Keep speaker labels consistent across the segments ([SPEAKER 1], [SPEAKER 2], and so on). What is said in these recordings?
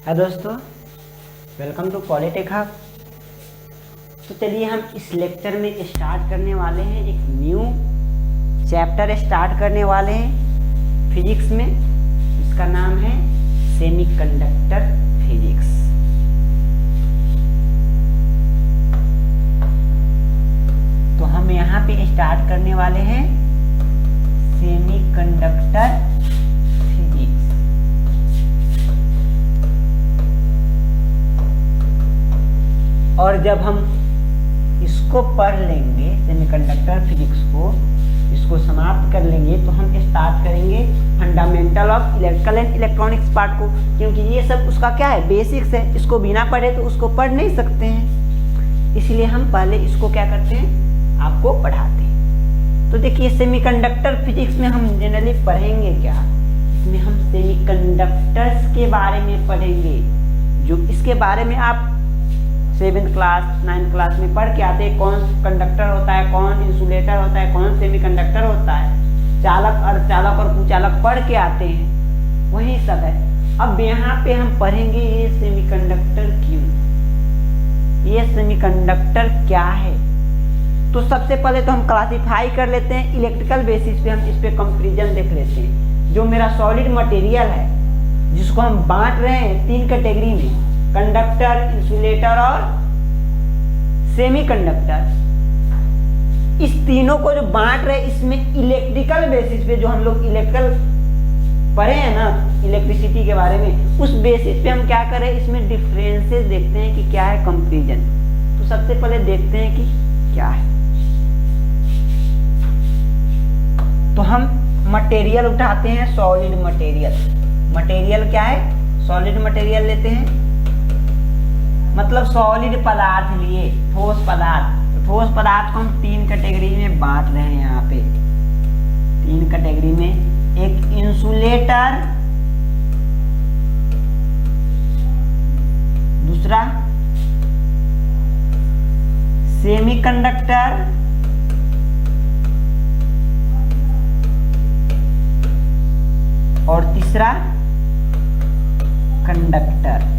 [SPEAKER 1] है दोस्तों, welcome to polytech hub. तो चलिए हम इस लेक्चर में स्टार्ट करने वाले हैं, एक न्यू चैप्टर स्टार्ट करने वाले हैं फिजिक्स में। इसका नाम है सेमीकंडक्टर फिजिक्स। तो हम यहाँ पे स्टार्ट करने वाले हैं सेमीकंडक्टर फिजिक्स। और जब हम इसको पढ़ लेंगे सेमीकंडक्टर फिजिक्स को, इसको समाप्त कर लेंगे, तो हम स्टार्ट करेंगे fundamental of electrical and electronics part को, क्योंकि ये सब उसका क्या है, बेसिक्स है। इसको बिना पढ़े तो उसको पढ़ नहीं सकते हैं, इसलिए हम पहले इसको क्या करते हैं, आपको पढ़ाते हैं। तो देखिए सेमीकंडक्टर फिजिक्स में हम जनरली पढ़ेंगे क्या, इसमें हम सेमीकंडक्टर्स के बारे में पढ़ेंगे, जो इसके बारे में आप 7th क्लास 9th क्लास में पढ़ के आते हैं। कौन कंडक्टर होता है, कौन इंसुलेटर होता है, कौन सेमीकंडक्टर होता है, चालक, अर्धचालक और कुचालक पढ़ के आते हैं, वही सब है। अब यहाँ पे हम पढ़ेंगे ये सेमीकंडक्टर क्यों, ये सेमीकंडक्टर क्या है। तो सबसे पहले तो हम क्लासिफाई कर लेते हैं इलेक्ट्रिकल बेसिस पे, हम इस पे कंपैरिजन देख लेते हैं। जो मेरा सॉलिड मटेरियल है, जिसको हम बांट रहे हैं 3 कैटेगरी में, कंडक्टर, इंसुलेटर और सेमीकंडक्टर, इस तीनों को जो बांट रहे, इसमें इलेक्ट्रिकल बेसिस पे, जो हम लोग इलेक्ट्रिकल पढ़े हैं ना, इलेक्ट्रिसिटी के बारे में, उस बेसिस पे हम क्या करें, इसमें डिफरेंसेस देखते हैं कि क्या है कंपैरिजन। तो सबसे पहले देखते हैं कि क्या है। तो हम मटेरियल उठाते हैं, सॉलिड मटेरियल। मटेरियल क्या है, सॉलिड मटेरियल लेते हैं, मतलब सॉलिड पदार्थ लिए, ठोस पदार्थ। तो ठोस पदार्थ को हम 3 कैटेगरी में बांट रहे हैं यहाँ पे, 3 कैटेगरी में। एक इंसुलेटर, दूसरा सेमीकंडक्टर, और तीसरा कंडक्टर।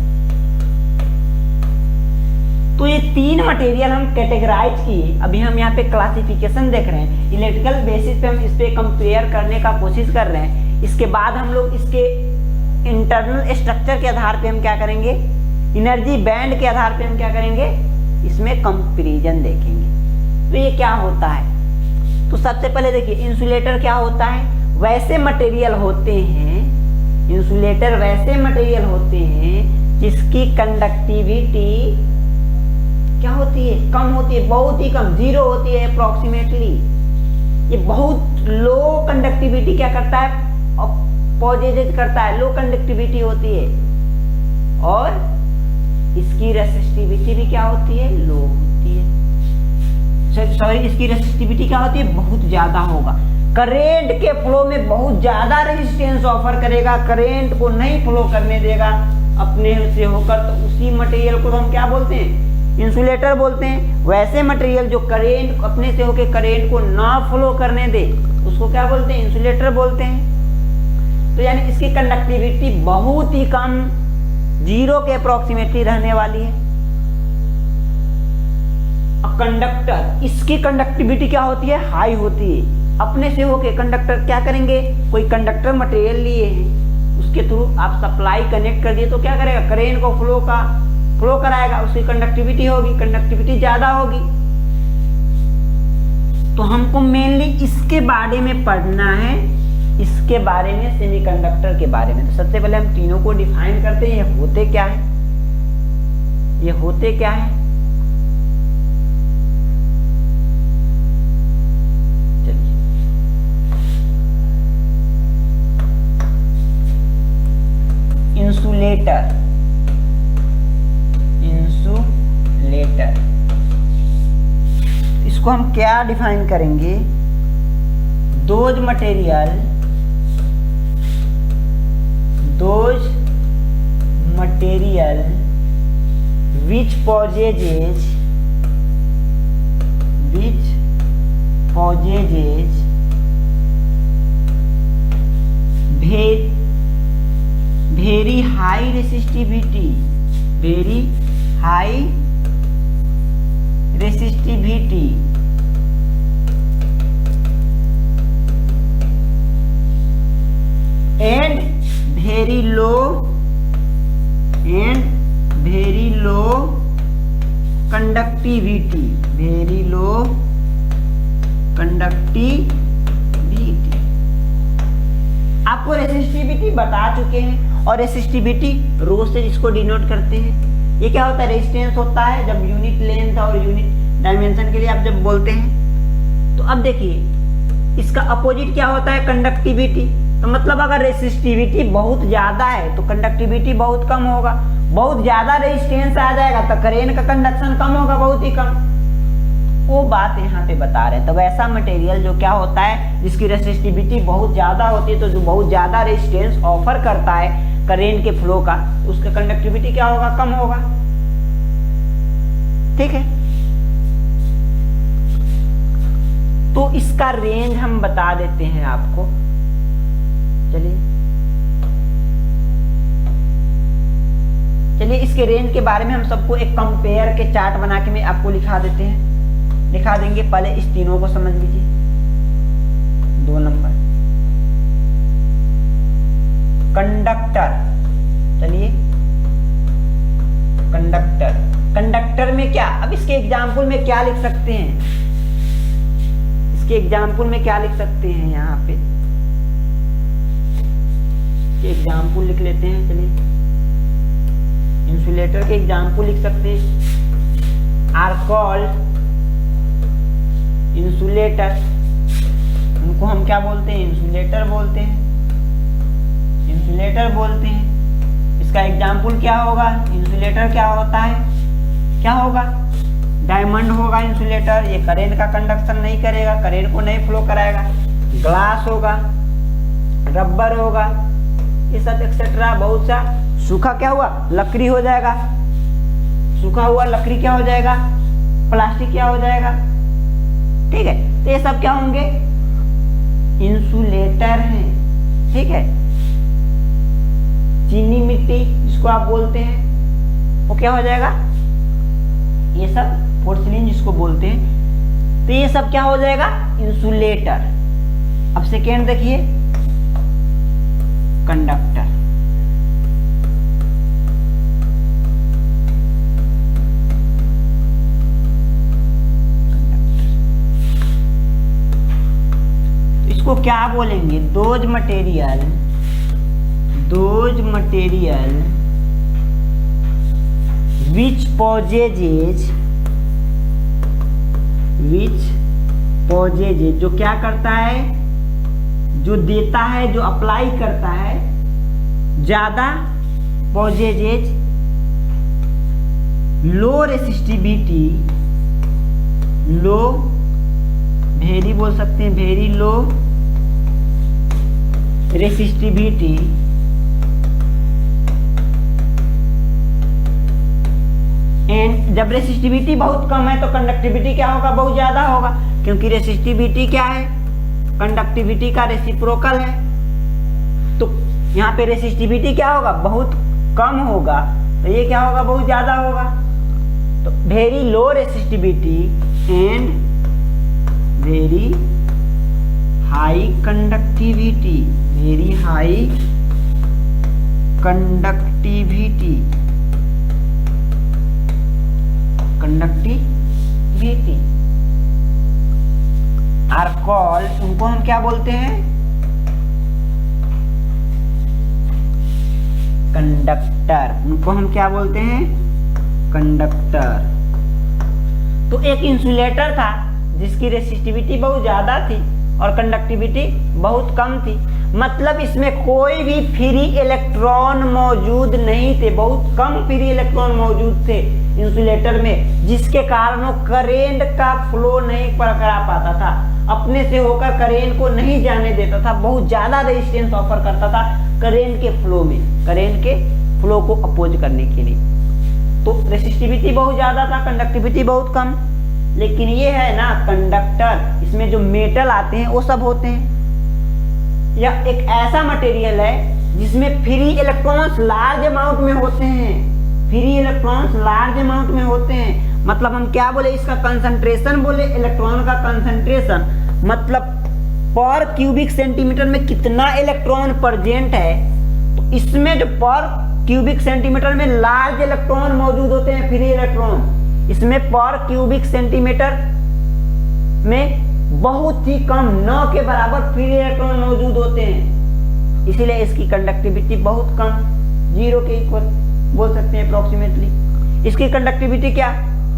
[SPEAKER 1] तो ये 3 मटेरियल हम कैटेगराइज किए। अभी हम यहाँ पे क्लासिफिकेशन देख रहे हैं, इलेक्ट्रिकल बेसिस पे हम इस पे कंपेयर करने का कोशिश कर रहे हैं। इसके बाद हम लोग इसके इंटरनल स्ट्रक्चर के आधार पे हम क्या करेंगे, एनर्जी बैंड के आधार पे हम क्या करेंगे, इसमें कंपैरिजन देखेंगे। तो ये क्या होता है, तो सबसे पहले देखिए इंसुलेटर क्या होता है। वैसे मटेरियल होते हैं, इंसुलेटर वैसे मटेरियल होते हैं जिसकी कंडक्टिविटी क्या होती है, कम होती है, बहुत ही कम, 0 होती है अप्रोक्सीमेटली। ये बहुत लो कंडक्टिविटी क्या करता है, पॉजिटिव करता है, लो कंडक्टिविटी होती है। और इसकी रेसिस्टिविटी भी क्या होती है, लो होती है। सॉरी, इसकी रेसिस्टिविटी क्या होती है, बहुत ज्यादा होगा। करेंट के फ्लो में बहुत ज्यादा रेजिस्टेंस ऑफर करेगा, करेंट को नहीं फ्लो करने देगा अपने से होकर। तो उसी मटेरियल को तो हम क्या बोलते हैं, इंसुलेटर बोलते हैं। वैसे मटेरियल जो करेंट अपने से होकर करेंट को ना फ्लो करने दे, उसको क्या बोलते हैं, इंसुलेटर बोलते हैं। तो यानी इसकी कंडक्टिविटी बहुत ही कम, 0 के अप्रोक्सीमेटली रहने वाली है। कंडक्टर, इसकी कंडक्टिविटी क्या होती है, हाई होती है। अपने से होके कंडक्टर क्या करेंगे, कोई कंडक्टर मटेरियल लिए हैं, उसके थ्रू आप सप्लाई कनेक्ट कर दिए, तो क्या करेगा, करेंट को फ्लो कराएगा, उसकी कंडक्टिविटी होगी, कंडक्टिविटी ज्यादा होगी। तो हमको मेनली इसके बारे में पढ़ना है, इसके बारे में, सेमीकंडक्टर के बारे में। तो सबसे पहले हम तीनों को डिफाइन करते हैं, ये होते क्या है, ये होते क्या है। इंसुलेटर, इंसुलेटर इसको हम क्या डिफाइन करेंगे, those material which possesses very high high resistivity, very high resistivity and very low conductivity, very low conductivity. आपको रेसिस्टिविटी बता चुके हैं, और रेसिस्टिविटी रो से इसको डिनोट करते हैं। ये क्या होता है? रेजिस्टेंस होता है जब यूनिट लेंथ और यूनिट डायमेंशन के लिए आप जब बोलते हैं। तो अब देखिए इसका अपोजिट क्या होता है? कंडक्टिविटी। तो मतलब अगर रेसिस्टिविटी बहुत ज्यादा है तो कंडक्टिविटी बहुत कम होगा। बहुत ज्यादा रेजिस्टेंस आ जाएगा तो करेंट का कंडक्शन कम होगा, बहुत ही कम। वो बात यहाँ पे बता रहे हैं। तो वैसा मटेरियल जो क्या होता है, जिसकी रेसिस्टिविटी बहुत ज्यादा होती है, तो जो बहुत ज्यादा रेजिस्टेंस ऑफर करता है करेंट के फ्लो का, उसका कंडक्टिविटी क्या होगा? कम होगा। ठीक है, तो इसका रेंज हम बता देते हैं आपको। चलिए इसके रेंज के बारे में हम सबको एक कंपेयर के चार्ट बना के मैं आपको दिखा देंगे। पहले इस तीनों को समझ लीजिए। 2 नंबर कंडक्टर। चलिए कंडक्टर में क्या, अब इसके एग्जाम्पल में क्या लिख सकते हैं? इसके एग्जाम्पल में क्या लिख सकते हैं? यहाँ पे एग्जाम्पल लिख लेते हैं। चलिए इंसुलेटर के एग्जाम्पल लिख सकते हैं। आर कॉल्ड इंसुलेटर, उनको हम क्या बोलते हैं? इंसुलेटर बोलते हैं। इसका एग्जाम्पल क्या होगा? इंसुलेटर क्या होता है? क्या होगा? डायमंड होगा इंसुलेटर। ये करेंट का कंडक्शन नहीं करेगा, करेंट को नहीं फ्लो कराएगा। ग्लास होगा, रबर होगा, ये सब एक्सेट्रा बहुत सा। सूखा क्या हुआ? लकड़ी हो जाएगा। सूखा हुआ लकड़ी क्या हो जाएगा? प्लास्टिक क्या हो जाएगा? ठीक है, तो ये सब क्या होंगे? इंसुलेटर हैं। ठीक है, चीनी मिट्टी जिसको आप बोलते हैं वो क्या हो जाएगा? ये सब पोर्सिलिन जिसको बोलते हैं, तो ये सब क्या हो जाएगा? इंसुलेटर। अब सेकेंड देखिए, कंडक्टर। इसको क्या बोलेंगे? दोज मटेरियल which possesses, जो क्या करता है? जो देता है, जो अप्लाई करता है ज्यादा, possesses लो रेसिस्टिविटी, लो वेरी बोल सकते हैं, वेरी लो रेसिस्टिविटी एंड जब रेसिस्टिविटी बहुत कम है तो कंडक्टिविटी क्या होगा? बहुत ज्यादा होगा, क्योंकि रेसिस्टिविटी क्या है? कंडक्टिविटी का रेसिप्रोकल है। तो यहाँ पे रेसिस्टिविटी क्या होगा? बहुत कम होगा, तो ये क्या होगा? बहुत ज्यादा होगा। तो very low resistivity and very high conductivity, very high conductivity are called, उनको हम क्या बोलते हैं? कंडक्टर। उनको हम क्या बोलते हैं? कंडक्टर। तो एक इंसुलेटर था जिसकी रेसिस्टिविटी बहुत ज्यादा थी और कंडक्टिविटी बहुत कम थी, मतलब इसमें कोई भी फ्री इलेक्ट्रॉन मौजूद नहीं थे, बहुत कम फ्री इलेक्ट्रॉन मौजूद थे इंसुलेटर में, जिसके कारण वो करेंट का फ्लो नहीं करा पाता था, अपने से होकर करेंट को नहीं जाने देता था, बहुत ज्यादा रेजिस्टेंस ऑफर करता था करेंट के फ्लो में, करेंट के फ्लो को अपोज करने के लिए। तो रेसिस्टिविटी बहुत ज्यादा था, कंडक्टिविटी बहुत कम। लेकिन ये है ना कंडक्टर, इसमें जो मेटल आते हैं वो सब होते हैं, या एक ऐसा मटेरियल है जिसमें फ्री इलेक्ट्रॉन्स लार्ज अमाउंट में होते हैं, फ्री इलेक्ट्रॉन्स लार्ज अमाउंट में होते हैं। मतलब हम क्या बोले, इसका कंसंट्रेशन बोले, इलेक्ट्रॉन का कंसंट्रेशन मतलब पर क्यूबिक सेंटीमीटर में कितना इलेक्ट्रॉन प्रेजेंट है। तो इसमें जो पर क्यूबिक सेंटीमीटर में लार्ज इलेक्ट्रॉन मौजूद होते हैं, फ्री इलेक्ट्रॉन, इसमें पर क्यूबिक सेंटीमीटर में बहुत ही कम 9 के बराबर फ्री इलेक्ट्रॉन मौजूद होते हैं। इसीलिए इसकी कंडक्टिविटी बहुत कम, 0 के इक्वल बोल सकते हैं अप्रोक्सीमेटली। इसकी कंडक्टिविटी क्या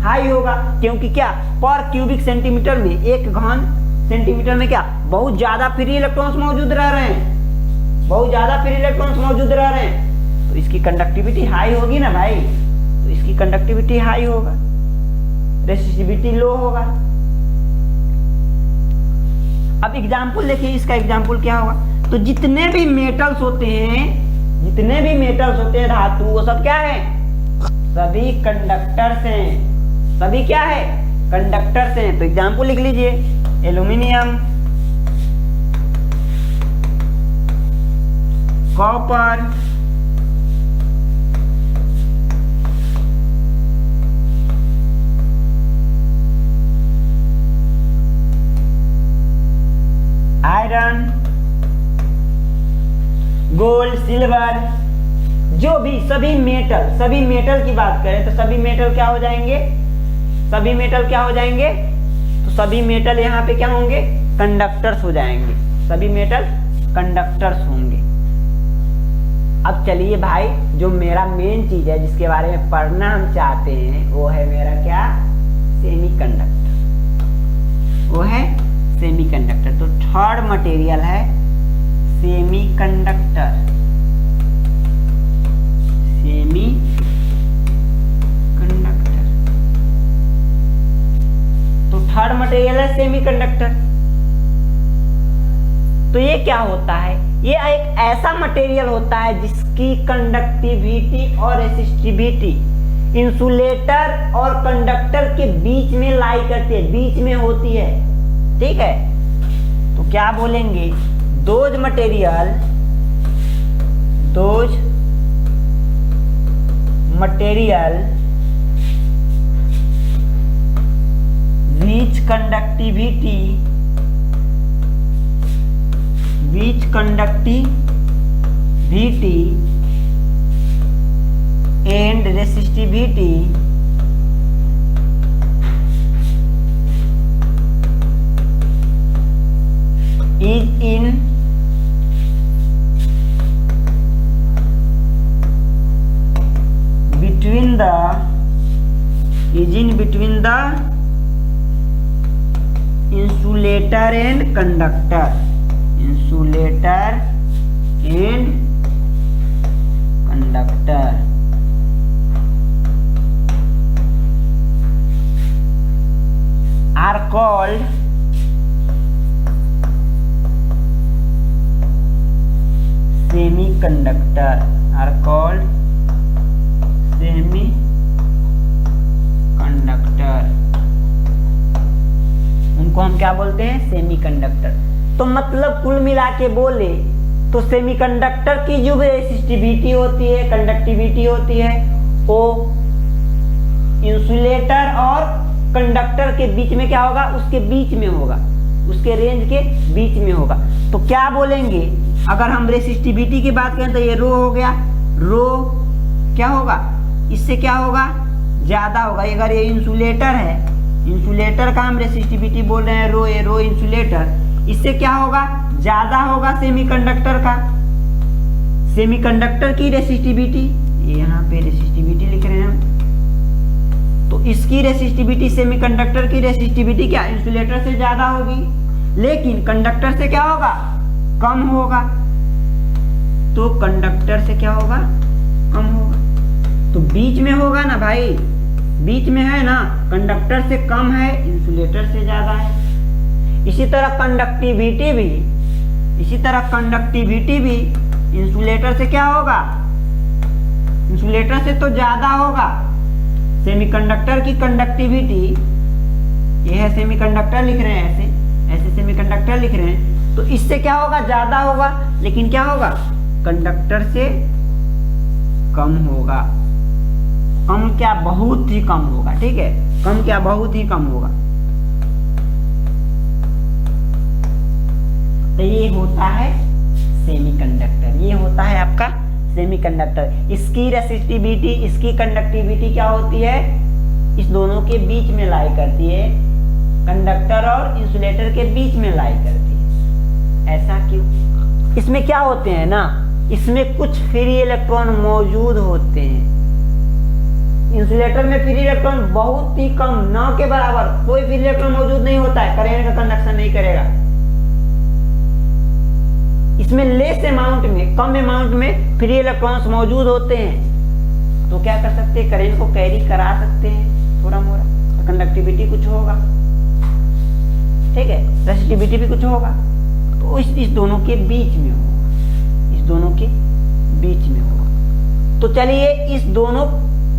[SPEAKER 1] हाई होगा, क्योंकि क्या पर क्यूबिक सेंटीमीटर में, एक घन सेंटीमीटर में क्या बहुत ज्यादा फ्री इलेक्ट्रॉन्स मौजूद रह रहे हैं, बहुत ज्यादा फ्री इलेक्ट्रॉन्स मौजूद रह रहे हैं। तो इसकी कंडक्टिविटी हाई होगी ना भाई, तो इसकी कंडक्टिविटी हाई होगा, रेसिस्टिविटी लो होगा। अब एग्जाम्पल देखिए, इसका एग्जाम्पल क्या होगा। तो जितने भी मेटल्स होते हैं, जितने भी मेटल्स होते हैं धातु, वो सब क्या है, सभी कंडक्टर्स हैं, सभी क्या है, कंडक्टर्स हैं। तो एग्जाम्पल लिख लीजिए, aluminium, copper, iron, gold, silver, जो भी सभी मेटल की बात करें तो सभी मेटल क्या हो जाएंगे, सभी मेटल क्या हो जाएंगे, तो सभी मेटल यहाँ पे क्या होंगे, कंडक्टर्स हो जाएंगे, सभी मेटल कंडक्टर्स होंगे। अब चलिए भाई, जो मेरा मेन चीज है जिसके बारे में पढ़ना हम चाहते हैं, वो है मेरा क्या, सेमीकंडक्टर, वो है सेमीकंडक्टर। तो थर्ड मटेरियल है सेमीकंडक्टर, सेमीकंडक्टर। तो थर्ड मटेरियल है सेमीकंडक्टर। तो ये क्या होता है, ये एक ऐसा मटेरियल होता है जिसकी कंडक्टिविटी और रेसिस्टिविटी इंसुलेटर और कंडक्टर के बीच में लाई करती है, बीच में होती है, ठीक है। तो क्या बोलेंगे, those material which conductivity and resistivity is in between the insulator and conductor, are called semiconductor, उनको हम क्या बोलते हैं, सेमीकंडक्टर। तो मतलब कुल मिला के बोले तो सेमीकंडक्टर की जो रेसिस्टिविटी होती है, कंडक्टिविटी होती है, वो इंसुलेटर और कंडक्टर के बीच में क्या होगा, उसके बीच में होगा, उसके रेंज के बीच में होगा। तो क्या बोलेंगे, अगर हम रेसिस्टिविटी की बात करें तो ये रो हो गया, रो क्या होगा, इससे क्या होगा, ज्यादा होगा। अगर ये इंसुलेटर है, इंसुलेटर का हम रेसिस्टिविटी बोल रहे हैं रो, ये रो इंसुलेटर, इससे क्या होगा, ज्यादा होगा सेमीकंडक्टर का। सेमीकंडक्टर की रेसिस्टिविटी, यहाँ पे रेसिस्टिविटी लिख रहे हैं हम, तो इसकी रेसिस्टिविटी, सेमीकंडक्टर की रेसिस्टिविटी क्या, इंसुलेटर से ज्यादा होगी, लेकिन कंडक्टर से क्या होगा, कम होगा। तो कंडक्टर से क्या होगा, कम होगा। तो बीच में होगा ना भाई, बीच में है ना, कंडक्टर से कम है, इंसुलेटर से ज्यादा है। इसी तरह कंडक्टिविटी भी इंसुलेटर से क्या होगा, इंसुलेटर से तो ज्यादा होगा। सेमीकंडक्टर की कंडक्टिविटी, ये है सेमीकंडक्टर लिख रहे हैं, ऐसे सेमीकंडक्टर लिख रहे हैं, तो इससे क्या होगा, ज्यादा होगा, लेकिन क्या होगा, कंडक्टर से कम होगा। कम क्या, बहुत ही कम होगा। ठीक है, कम क्या, बहुत ही कम होगा। तो ये होता है सेमीकंडक्टर, ये होता है आपका सेमीकंडक्टर। इसकी रेसिस्टिविटी, इसकी कंडक्टिविटी क्या होती है, इस दोनों के बीच में लाई करती है, कंडक्टर और इंसुलेटर के बीच में लाई करती है। ऐसा क्यों? इसमें क्या होते हैं ना, इसमें कुछ फ्री इलेक्ट्रॉन मौजूद होते हैं। इंसुलेटर में फ्री इलेक्ट्रॉन बहुत ही कम, ना के बराबर कोई फ्री इलेक्ट्रॉन मौजूद नहीं होता है, करंट का कंडक्शन नहीं करेगा। इसमें लेस अमाउंट में, कम अमाउंट में फ्री इलेक्ट्रॉन्स मौजूद होते हैं, तो क्या कर सकते हैं, करंट को कैरी करा सकते हैं थोड़ा मोड़ा, तो कंडक्टिविटी कुछ होगा। ठीक है, रेसिस्टिविटी भी कुछ होगा। तो इस दोनों के बीच में होगा, इस दोनों के बीच में होगा। तो चलिए इस दोनों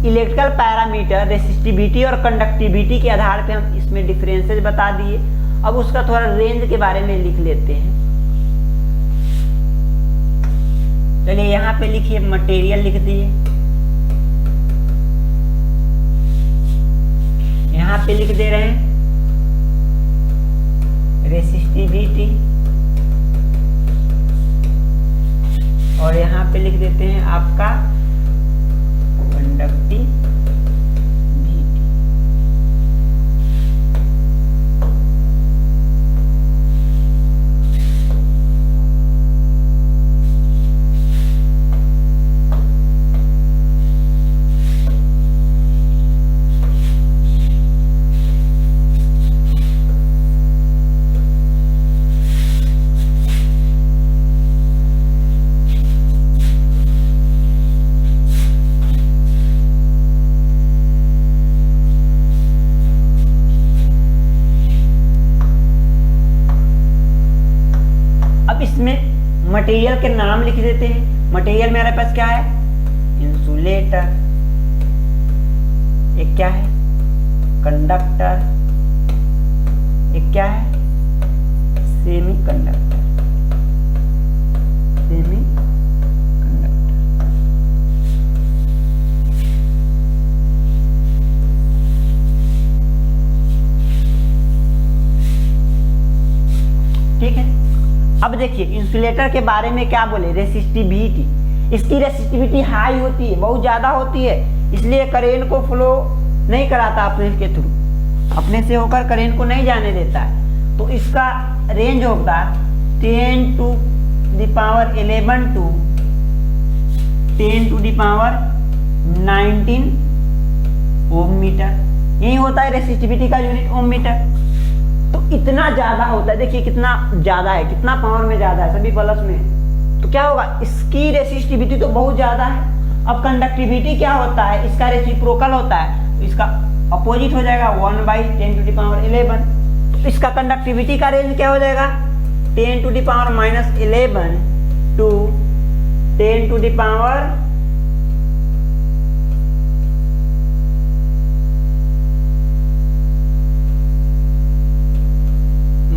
[SPEAKER 1] इलेक्ट्रिकल पैरामीटर रेसिस्टिविटी और कंडक्टिविटी के आधार पे हम इसमें डिफरेंसेस बता दिए। अब उसका थोड़ा रेंज के बारे में लिख लेते हैं। चलिए यहाँ पे लिखिए, मटेरियल लिख दिए, यहाँ पे लिख दे रहे हैं रेसिस्टिविटी, और यहाँ पे लिख देते हैं आपका कंडक्टिविटी। मटेरियल के नाम लिख देते हैं। मटेरियल मेरे पास क्या है, इंसुलेटर, एक क्या है कंडक्टर, एक क्या है सेमीकंडक्टर, सेमीकंडक्टर। ठीक है, अब देखिए इंसुलेटर के बारे में क्या बोले, रेसिस्टिविटी। इसकी रेसिस्टिविटी हाई होती है, बहुत ज्यादा होती है, इसलिए करंट को फ्लो नहीं कराता अपने के थ्रू, अपने से होकर करंट को नहीं जाने देता है। तो इसका रेंज होगा 10 to the power 11 to 10 to the power 19 ohm metre. यही होता है रेसिस्टिविटी का यूनिट, ओम मीटर। तो इतना ज्यादा होता है, देखिए कितना ज्यादा है, कितना पावर में ज्यादा है, सभी प्लस में। तो क्या होगा, इसकी रेसिस्टिविटी तो बहुत ज्यादा है। अब कंडक्टिविटी क्या होता है, इसका रेसिप्रोकल होता है, तो इसका अपोजिट हो जाएगा 1/10 टू द पावर 11। तो इसका कंडक्टिविटी का रेंज क्या हो जाएगा, 10 to the power -11 to 10 to the power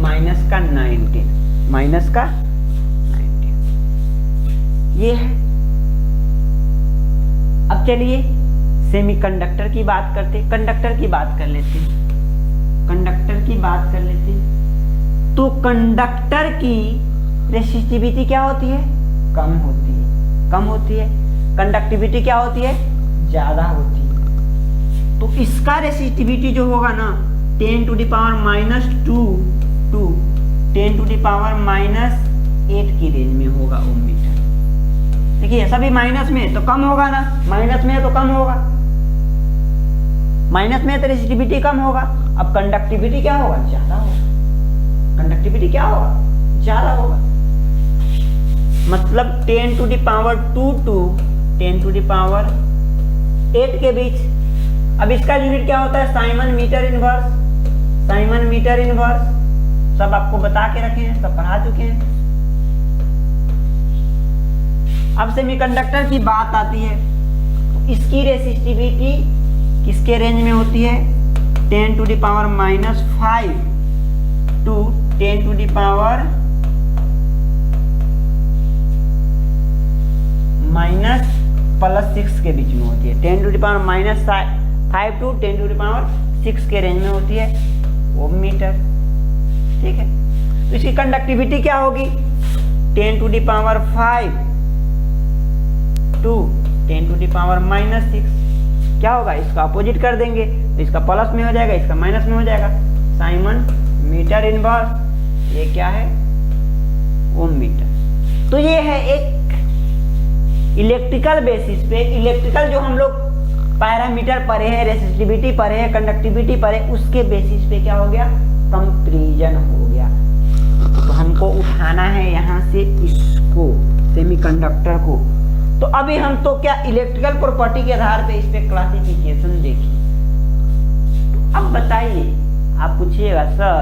[SPEAKER 1] minus का 19 ये है। अब चलिए सेमीकंडक्टर की बात करते, कंडक्टर की बात कर लेते हैं, कंडक्टर की बात कर लेते हैं। तो कंडक्टर की रेसिस्टिविटी क्या होती है, कम होती है, कम होती है। कंडक्टिविटी क्या होती है, ज्यादा होती है। तो इसका रेसिस्टिविटी जो होगा ना 10 to the power -2 to 10 to the power -8 की रेंज में होगा ओम मीटर। देखिए सभी माइनस में तो कम होगा ना, माइनस में तो कम होगा, माइनस में तो रेसिस्टिविटी कम होगा। अब कंडक्टिविटी क्या होगा, ज्यादा होगा। कंडक्टिविटी क्या होगा, ज्यादा होगा। मतलब 10 to the power 2 to 10 to the power 8 के बीच। अब इसका यूनिट क्या होता है, siemens metre inverse, siemens metre inverse सब आपको बता के रखे हैं, सब पढ़ा चुके हैं। अब सेमीकंडक्टर की बात आती है, तो इसकी रेसिस्टिविटी किसके रेंज में होती है, 10 to the power -5 to 10 to the power minus plus 6 के बीच में होती है। 10 to the power minus 5 to 10 to the power 6 के रेंज में होती है ओम मीटर। ठीक है, तो इसकी कंडक्टिविटी क्या होगी? 10 to the power 5 to 10 to the power minus 6। क्या होगा? इसका अपोजिट कर देंगे तो इसका प्लस में हो जाएगा, इसका माइनस में हो जाएगा। साइमन मीटर इनवर्स, ये क्या है? ओम मीटर। तो ये है एक इलेक्ट्रिकल बेसिस पे, इलेक्ट्रिकल जो हम लोग पैरामीटर पढ़े हैं, रेसिस्टिविटी पढ़े हैं, कंडक्टिविटी पढ़े, उसके बेसिस पे क्या हो गया? कंपैरिजन हो गया। तो हमको उठाना है यहाँ से इसको, सेमीकंडक्टर को। तो अभी हम तो क्या इलेक्ट्रिकल प्रॉपर्टी के आधार पे इस पे क्लासिफिकेशन देखिए। तो अब बताइए, आप पूछिएगा सर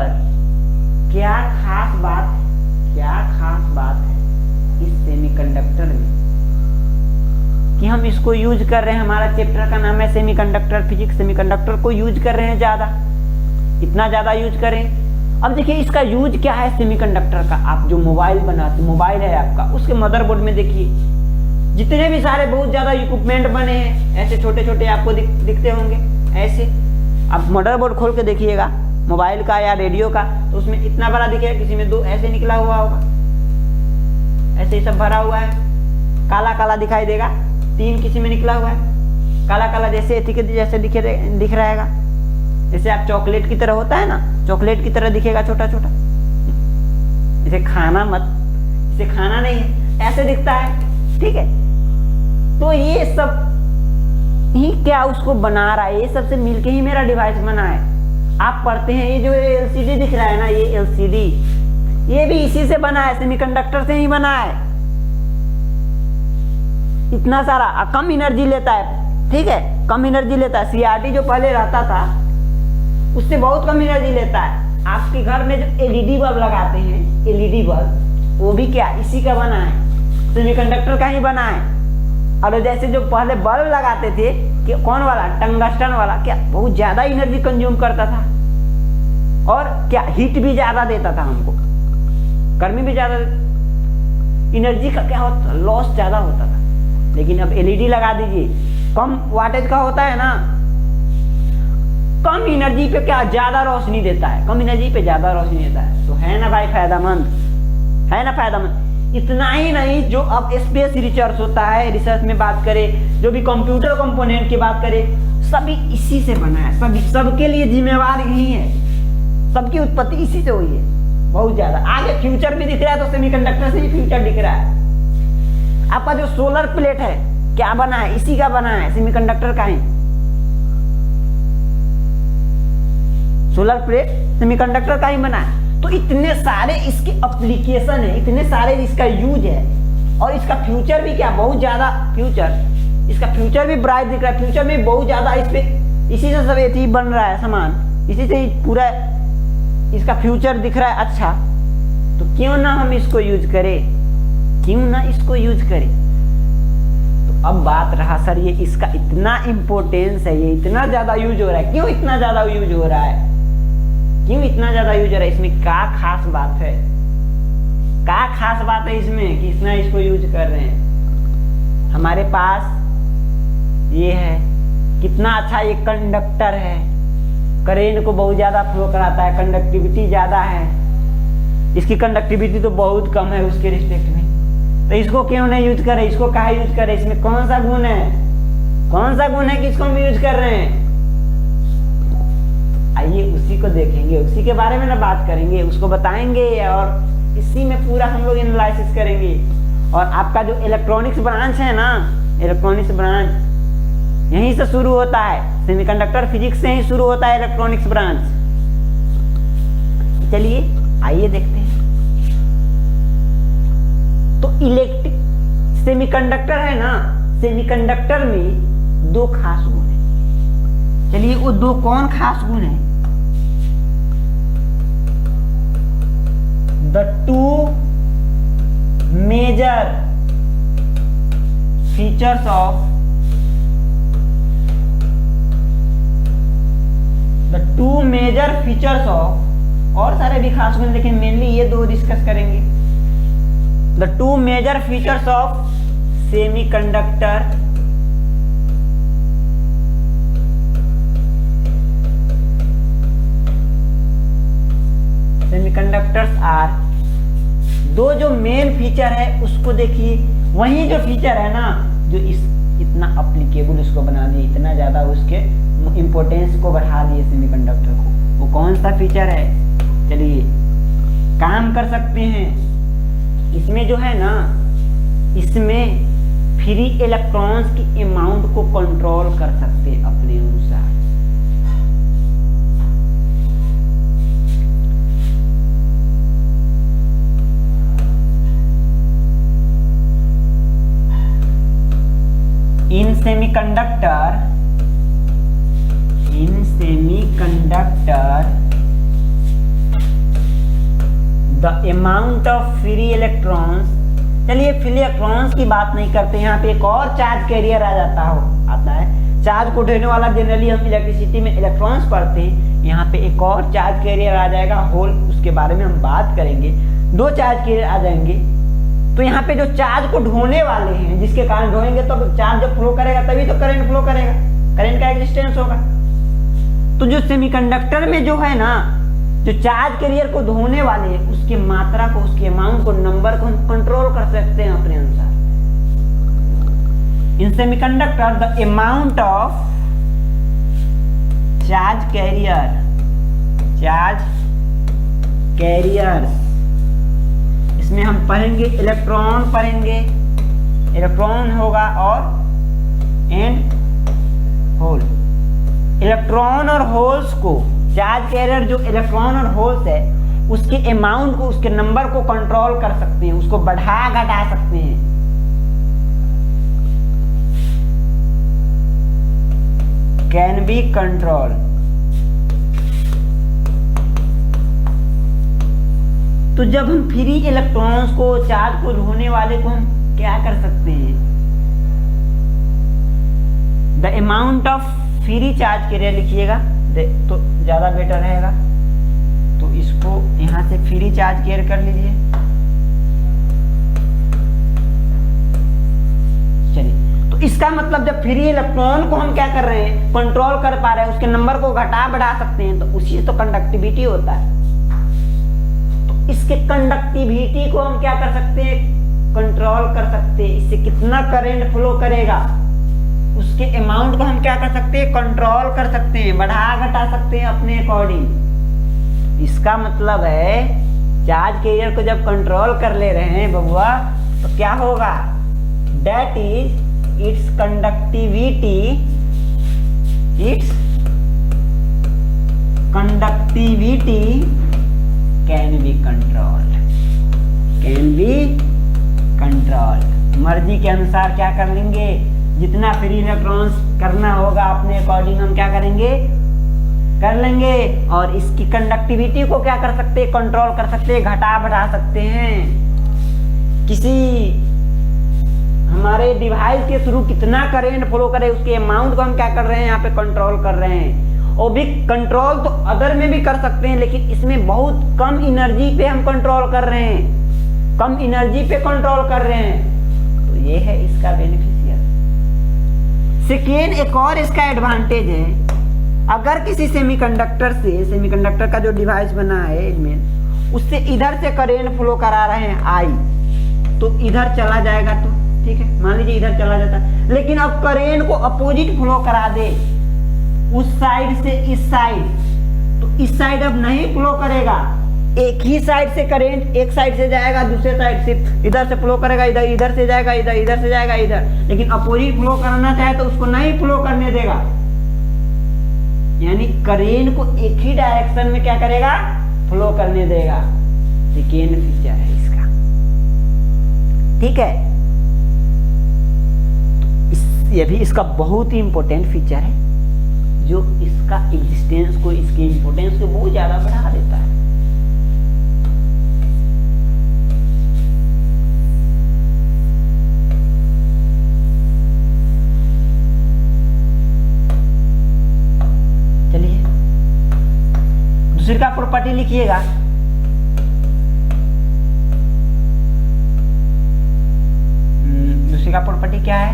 [SPEAKER 1] क्या खास बात है इस सेमीकंडक्टर में कि हम इसको यूज कर रहे हैं? हमारा चैप्टर का नाम है सेमीकंडक्टर फिजिक्स। सेमीकंडक्टर को यूज कर रहे हैं ज्यादा, इतना ज्यादा यूज करें। अब देखिए इसका यूज क्या है सेमीकंडक्टर का। आप जो मोबाइल बनाते, मोबाइल है आपका, उसके मदरबोर्ड में देखिए जितने भी सारे बहुत ज्यादा इक्विपमेंट बने हैं, ऐसे छोटे छोटे आपको दिखते होंगे। ऐसे आप मदरबोर्ड खोल के देखिएगा मोबाइल का या रेडियो का, तो उसमें इतना बड़ा दिखेगा, किसी में 2 ऐसे निकला हुआ होगा, ऐसे ही सब भरा हुआ है, काला काला दिखाई देगा। 3 किसी में निकला हुआ है, काला काला जैसे दिख रहेगा। जैसे आप चॉकलेट की तरह होता है ना, चॉकलेट की तरह दिखेगा छोटा छोटा। इसे खाना मत, इसे खाना नहीं है, ऐसे दिखता है। ठीक है, तो ये सब ही क्या उसको बना रहा है, ये सबसे मिलके ही मेरा डिवाइस बना है। आप पढ़ते हैं ये जो एलसीडी दिख रहा है ना, ये एलसीडी, ये भी इसी से बना है, सेमीकंडक्टर से ही बना है। इतना सारा कम एनर्जी लेता है। ठीक है, कम एनर्जी लेता है। सीआरटी जो पहले रहता था उससे बहुत कम एनर्जी लेता है। आपके घर में जो एलईडी बल्ब लगाते हैं, एलईडी बल्ब, वो भी क्या इसी का बना है, सेमीकंडक्टर का ही बना है। और जैसे जो पहले बल्ब लगाते थे कि कौन वाला, टंगस्टन वाला, क्या बहुत ज्यादा एनर्जी कंज्यूम करता था और क्या हीट भी ज्यादा देता था हमको, गर्मी भी ज्यादा, एनर्जी का क्या होता, लॉस ज्यादा होता था। लेकिन अब एलईडी लगा दीजिए, कम वाटेज का होता है ना, कम एनर्जी पे क्या ज्यादा रोशनी देता है, कम एनर्जी पे ज्यादा रोशनी देता है। तो है ना भाई फायदेमंद, है ना फायदेमंद। इतना ही नहीं, जो अब स्पेस रिसर्च होता है, रिसर्च में बात करें, जो भी कंप्यूटर कंपोनेंट की बात करें, सभी इसी से बना है। सभी, सबके लिए जिम्मेवार यही है, सबकी उत्पत्ति इसी से हुई है बहुत ज्यादा। आगे फ्यूचर भी दिख रहा है तो सेमीकंडक्टर से ही फ्यूचर दिख रहा है। आपका जो सोलर प्लेट है क्या बना है, इसी का बना है, सेमीकंडक्टर का ही। सोलर प्लेट सेमीकंडक्टर का ही बना है। तो इतने सारे इसके एप्लीकेशन है, इतने सारे इसका यूज है, और इसका फ्यूचर भी क्या बहुत ज्यादा, फ्यूचर, इसका फ्यूचर भी ब्राइट दिख रहा है। फ्यूचर में बहुत ज्यादा इस पे, इसी से सब ये बन रहा है सामान, इसी से ही पूरा इसका फ्यूचर दिख रहा है। अच्छा, तो क्यों ना हम इसको यूज करें, क्यों ना इसको यूज करें। तो अब बात रहा सर ये इसका इतना इंपॉर्टेंस है, ये इतना ज्यादा यूज हो रहा है, क्यों इतना ज्यादा यूज हो रहा है, क्यों इतना ज्यादा यूज हो रहा है, इसमें क्या खास बात है, क्या खास बात है इसमें कि इतना इसको यूज कर रहे हैं। हमारे पास ये है, कितना अच्छा ये कंडक्टर है, करेंट को बहुत ज्यादा फ्लो कराता है, कंडक्टिविटी ज्यादा है। इसकी कंडक्टिविटी तो बहुत कम है उसके रिस्पेक्ट में, तो इसको क्यों नहीं यूज करें, इसको कहाँ यूज करें, इसमें कौन सा गुण है, कौन सा गुण है कि इसको हम यूज कर रहे हैं। आइए उसी को देखेंगे, उसी के बारे में ना बात करेंगे, उसको बताएंगे और इसी में पूरा हम लोग एनालिसिस करेंगे। और आपका जो इलेक्ट्रॉनिक्स ब्रांच है ना, इलेक्ट्रॉनिक्स ब्रांच यहीं से शुरू होता है, सेमीकंडक्टर फिजिक्स से ही शुरू होता है इलेक्ट्रॉनिक्स ब्रांच। चलिए आइए देखते हैं। तो इलेक्ट्रिक सेमीकंडक्टर है ना, सेमीकंडक्टर में 2 खास गुण है। चलिए वो 2 कौन खास गुण है? The 2 major features of और सारे भी खास गुण, लेकिन मेनली ये 2 डिस्कस करेंगे। The 2 major features of semiconductor semiconductors are, दो जो मेन फीचर है उसको देखिए, वही जो फीचर है ना जो इतना अप्लीकेबल उसको बना दिए, इतना ज़्यादा उसके इम्पोर्टेंस को बढ़ा दिए सेमीकंडक्टर को, वो कौन सा फीचर है? चलिए काम कर सकते हैं इसमें जो है ना, इसमें फ्री इलेक्ट्रॉन्स की अमाउंट को कंट्रोल कर सकते हैं अपने अनुसार। In semiconductor, the amount of free electrons, चलिए फ्री इलेक्ट्रॉन्स की बात नहीं करते, यहाँ पे एक और चार्ज कैरियर आता है। चार्ज को ढोने वाला जनरली हम इलेक्ट्रिसिटी में इलेक्ट्रॉन्स पढ़ते हैं, यहाँ पे एक और चार्ज कैरियर आ जाएगा होल, उसके बारे में हम बात करेंगे। दो चार्ज कैरियर आ जाएंगे, तो यहाँ पे जो चार्ज को ढोने वाले हैं, जिसके कारण ढोएंगे तो चार्ज जब फ्लो करेगा तभी तो करंट फ्लो करेगा, करंट का एग्जिस्टेंस होगा। तो जो सेमीकंडक्टर में जो है ना, जो चार्ज कैरियर को ढोने वाले हैं, उसकी मात्रा को, उसके अमाउंट को, नंबर को हम कंट्रोल कर सकते हैं अपने अनुसार। In semiconductor the amount of charge carriers, इसमें हम पढ़ेंगे इलेक्ट्रॉन होगा और एंड होल। इलेक्ट्रॉन और होल्स को, चार्ज कैरियर जो इलेक्ट्रॉन और होल्स है, उसके अमाउंट को, उसके नंबर को कंट्रोल कर सकते हैं, उसको बढ़ा घटा सकते हैं। Can be control. तो जब हम फ्री इलेक्ट्रॉन्स को, चार्ज को ढोने वाले को हम क्या कर सकते हैं? The amount of free charge carrier लिखिएगा तो ज्यादा बेटर रहेगा। तो इसको यहां से फ्री चार्ज कैरियर कर लीजिए। चलिए, तो इसका मतलब जब फ्री इलेक्ट्रॉन को हम क्या कर रहे हैं, कंट्रोल कर पा रहे हैं, उसके नंबर को घटा बढ़ा सकते हैं, तो उसी से तो कंडक्टिविटी होता है। इसके कंडक्टिविटी को हम क्या कर सकते हैं, कंट्रोल कर सकते हैं। इससे कितना करंट फ्लो करेगा, उसके अमाउंट को हम क्या कर सकते हैं, कंट्रोल कर सकते हैं, बढ़ा घटा सकते हैं अपने अकॉर्डिंग। इसका मतलब है चार्ज कैरियर को जब कंट्रोल कर ले रहे हैं बबुआ, तो क्या होगा, that is it's conductivity can be controlled. मर्जी के अनुसार क्या कर लेंगे, जितना फ्री इलेक्ट्रॉन्स करना होगा अपने अकॉर्डिंग हम क्या करेंगे, कर लेंगे। और इसकी कंडक्टिविटी को क्या कर सकते हैं, कंट्रोल कर सकते हैं, घटा बढ़ा सकते हैं। किसी हमारे डिवाइस के थ्रू कितना करंट फ्लो करे, उसके अमाउंट को हम क्या कर रहे हैं, यहाँ पे कंट्रोल कर रहे हैं। और भी कंट्रोल तो अदर में भी कर सकते हैं, लेकिन इसमें बहुत कम एनर्जी पे हम कंट्रोल कर रहे हैं, कम एनर्जी पे कंट्रोल कर रहे हैं। तो ये है इसका बेनिफिशियल। सेकेंड, एक और इसका एडवांटेज है, अगर किसी सेमीकंडक्टर का जो डिवाइस बना है इनमें, उससे इधर से करंट फ्लो करा रहे हैं आई, तो इधर चला जाएगा, तो ठीक है, मान लीजिए इधर चला जाता है। लेकिन अब करंट को अपोजिट फ्लो करा दे, उस साइड से इस साइड, तो इस साइड अब नहीं फ्लो करेगा, एक ही साइड से करंट, एक साइड से जाएगा, दूसरे साइड से इधर से फ्लो करेगा, इधर से जाएगा, इधर से जाएगा इधर। लेकिन अपोजिट फ्लो करना चाहे तो उसको नहीं फ्लो करने देगा, यानी करंट को एक ही डायरेक्शन में क्या करेगा, फ्लो करने देगा। सेकेंड फीचर है इसका, ठीक है। ये भी इसका बहुत ही इंपॉर्टेंट फीचर है, जो इसका एग्जिस्टेंस को, इसके इंपोर्टेंस को बहुत ज्यादा बढ़ा देता है। चलिए दूसरी का प्रॉपर्टी लिखिएगा। दूसरी का प्रॉपर्टी क्या है?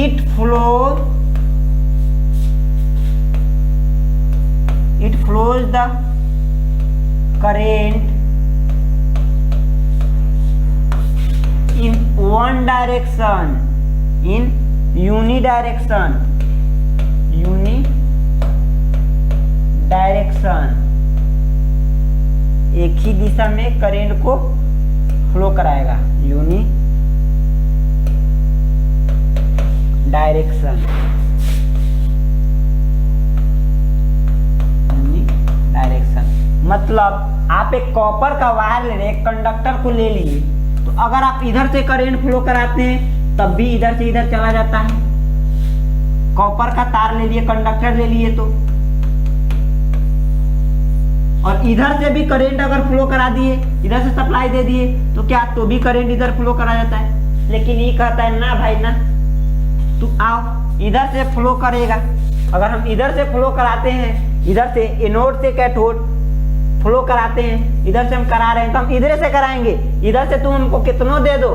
[SPEAKER 1] It flows the current in one direction, in unidirection, एक ही दिशा में करेंट को फ्लो कराएगा, डायरेक्शन। मतलब आप एक कॉपर का वायर ले रहे, एक कंडक्टर को ले लिए, तो अगर आप इधर से करंट फ्लो कराते हैं तब भी इधर से इधर चला जाता है। कॉपर का तार ले लिए, कंडक्टर ले लिए तो, और इधर से भी करंट अगर फ्लो करा दिए, इधर से सप्लाई दे दिए तो क्या, तो भी करंट इधर फ्लो करा जाता है। लेकिन ये कहता है ना भाई ना, तू आओ इधर से फ्लो करेगा। अगर हम इधर से फ्लो कराते हैं, इधर से एनोड से कैथोड फ्लो कराते हैं, इधर से हम करा रहे हैं तो हम इधर से कराएंगे। इधर से तुम हमको कितनों दे दो,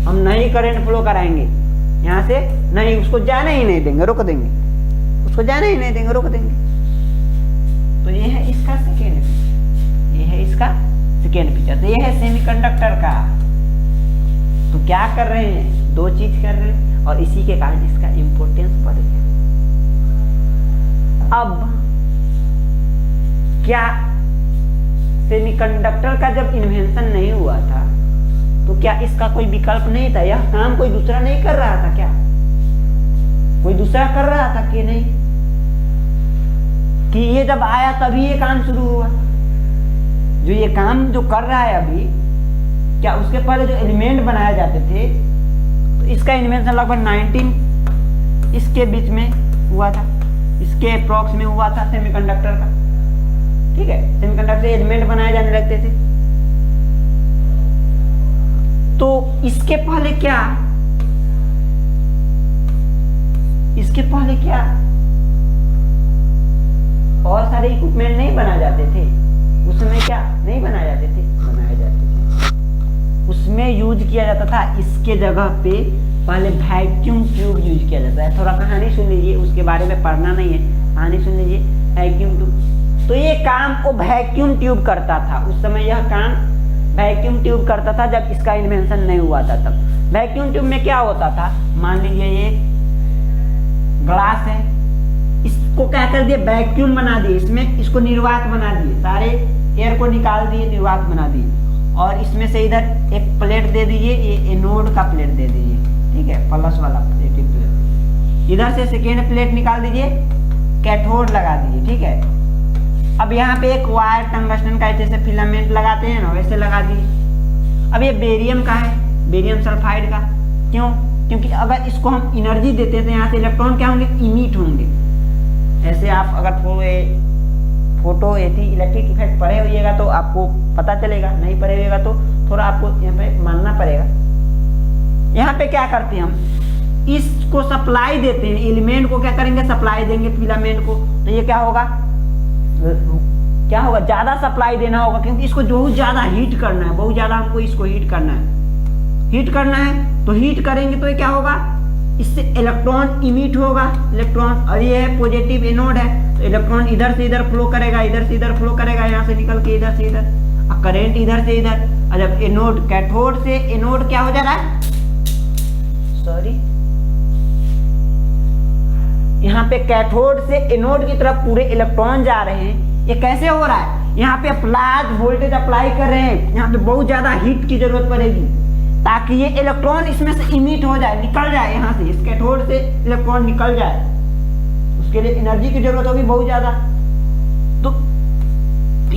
[SPEAKER 1] हम नहीं करंट फ्लो कराएंगे यहाँ से, नहीं, उसको जाने ही नहीं देंगे, रोक देंगे, उसको जाने ही नहीं देंगे, रोक देंगे। तो ये है इसका सेकेंड फीचर, ये है इसका सेकेंड फीचर। तो ये है सेमीकंडक्टर का। तो क्या कर रहे हैं, दो चीज कर रहे हैं, और इसी के कारण इसका इंपोर्टेंस बढ़ गया। अब क्या सेमीकंडक्टर का जब इन्वेंशन नहीं हुआ था तो क्या इसका कोई विकल्प नहीं था? यह काम कोई दूसरा नहीं कर रहा था क्या? कोई दूसरा कर रहा था कि नहीं? कि ये जब आया तभी ये काम शुरू हुआ? जो ये काम जो कर रहा है अभी, क्या उसके पहले जो एलिमेंट बनाए जाते थे, तो इसका इन्वेंशन लगभग 19 इसके बीच में हुआ था, इसके अप्रॉक्स में हुआ था सेमीकंडक्टर का। ठीक है, सेमीकंडक्टर से एलिमेंट बनाए जाने लगते थे। तो इसके पहले क्या, इसके पहले क्या और सारे इक्विपमेंट नहीं बनाए जाते थे? उस समय क्या नहीं बनाए जाते थे? बनाए जाते थे। उसमें यूज किया जाता था, इसके जगह पे पहले वैक्यूम ट्यूब यूज किया जाता है। थोड़ा कहानी सुन लीजिए, उसके बारे में पढ़ना नहीं है, कहानी सुन लीजिए। वैक्यूम ट्यूब, तो ये काम वो वैक्यूम ट्यूब करता था। उस समय यह काम वैक्यूम ट्यूब करता था जब इसका इन्वेंशन नहीं हुआ था तब। वैक्यूम ट्यूब में क्या होता था, मान लीजिए ये ग्लास है, इसको क्या कर दिए, वैक्यूम बना दिए, इसमें इसको निर्वात बना दिए, सारे एयर को निकाल दिए, निर्वात बना दिए, और इसमें से इधर एक प्लेट दे दीजिए, ये एनोड का प्लेट दे दीजिए, ठीक है, प्लस वाला प्लेट। इधर से सेकेंड प्लेट निकाल दीजिए, कैथोड लगा दीजिए, ठीक है। अब यहाँ पे एक वायर टंगस्टन का जैसे फिलामेंट लगाते हैं ना, वैसे लगा दिए। अब ये बेरियम का है, बेरियम सल्फाइड का। क्यों? क्योंकि अगर इसको हम एनर्जी देते हैं तो यहाँ से इलेक्ट्रॉन क्या होंगे, इमिट होंगे। ऐसे आप अगर फोटो इलेक्ट्रिक इफेक्ट पढ़े होइएगा तो आपको पता चलेगा, नहीं पढ़े होइएगा तो थोड़ा आपको यहाँ पे मानना पड़ेगा। यहाँ पे क्या करते हैं हम, इसको सप्लाई देते हैं, एलिमेंट को क्या करेंगे, सप्लाई देंगे फिलामेंट को। तो ये क्या होगा, ज्यादा सप्लाई देना होगा, क्योंकि इसको बहुत ज्यादा हीट करना है, बहुत ज्यादा हमको इसको हीट करना है, तो हीट करेंगे तो ये क्या होगा, इससे इलेक्ट्रॉन इमिट होगा, इलेक्ट्रॉन। और ये है पॉजिटिव एनोड है, तो इलेक्ट्रॉन इधर से इधर फ्लो करेगा, इधर से इधर फ्लो करेगा, यहाँ से निकल के इधर से इधर, और करंट इधर से इधर। और जब एनोड, कैथोड से एनोड क्या हो जा रहा है, सॉरी, यहाँ पे कैथोड से एनोड की तरफ पूरे इलेक्ट्रॉन जा रहे हैं। ये कैसे हो रहा है, यहाँ पे लार्ज वोल्टेज अप्लाई कर रहे हैं, यहाँ पे बहुत ज्यादा हीट की जरूरत पड़ेगी ताकि ये इलेक्ट्रॉन इसमें से इमिट हो जाए, निकल जाए, यहाँ से इस कैथोड से इलेक्ट्रॉन निकल जाए। उसके लिए एनर्जी की जरूरत होगी बहुत ज्यादा। तो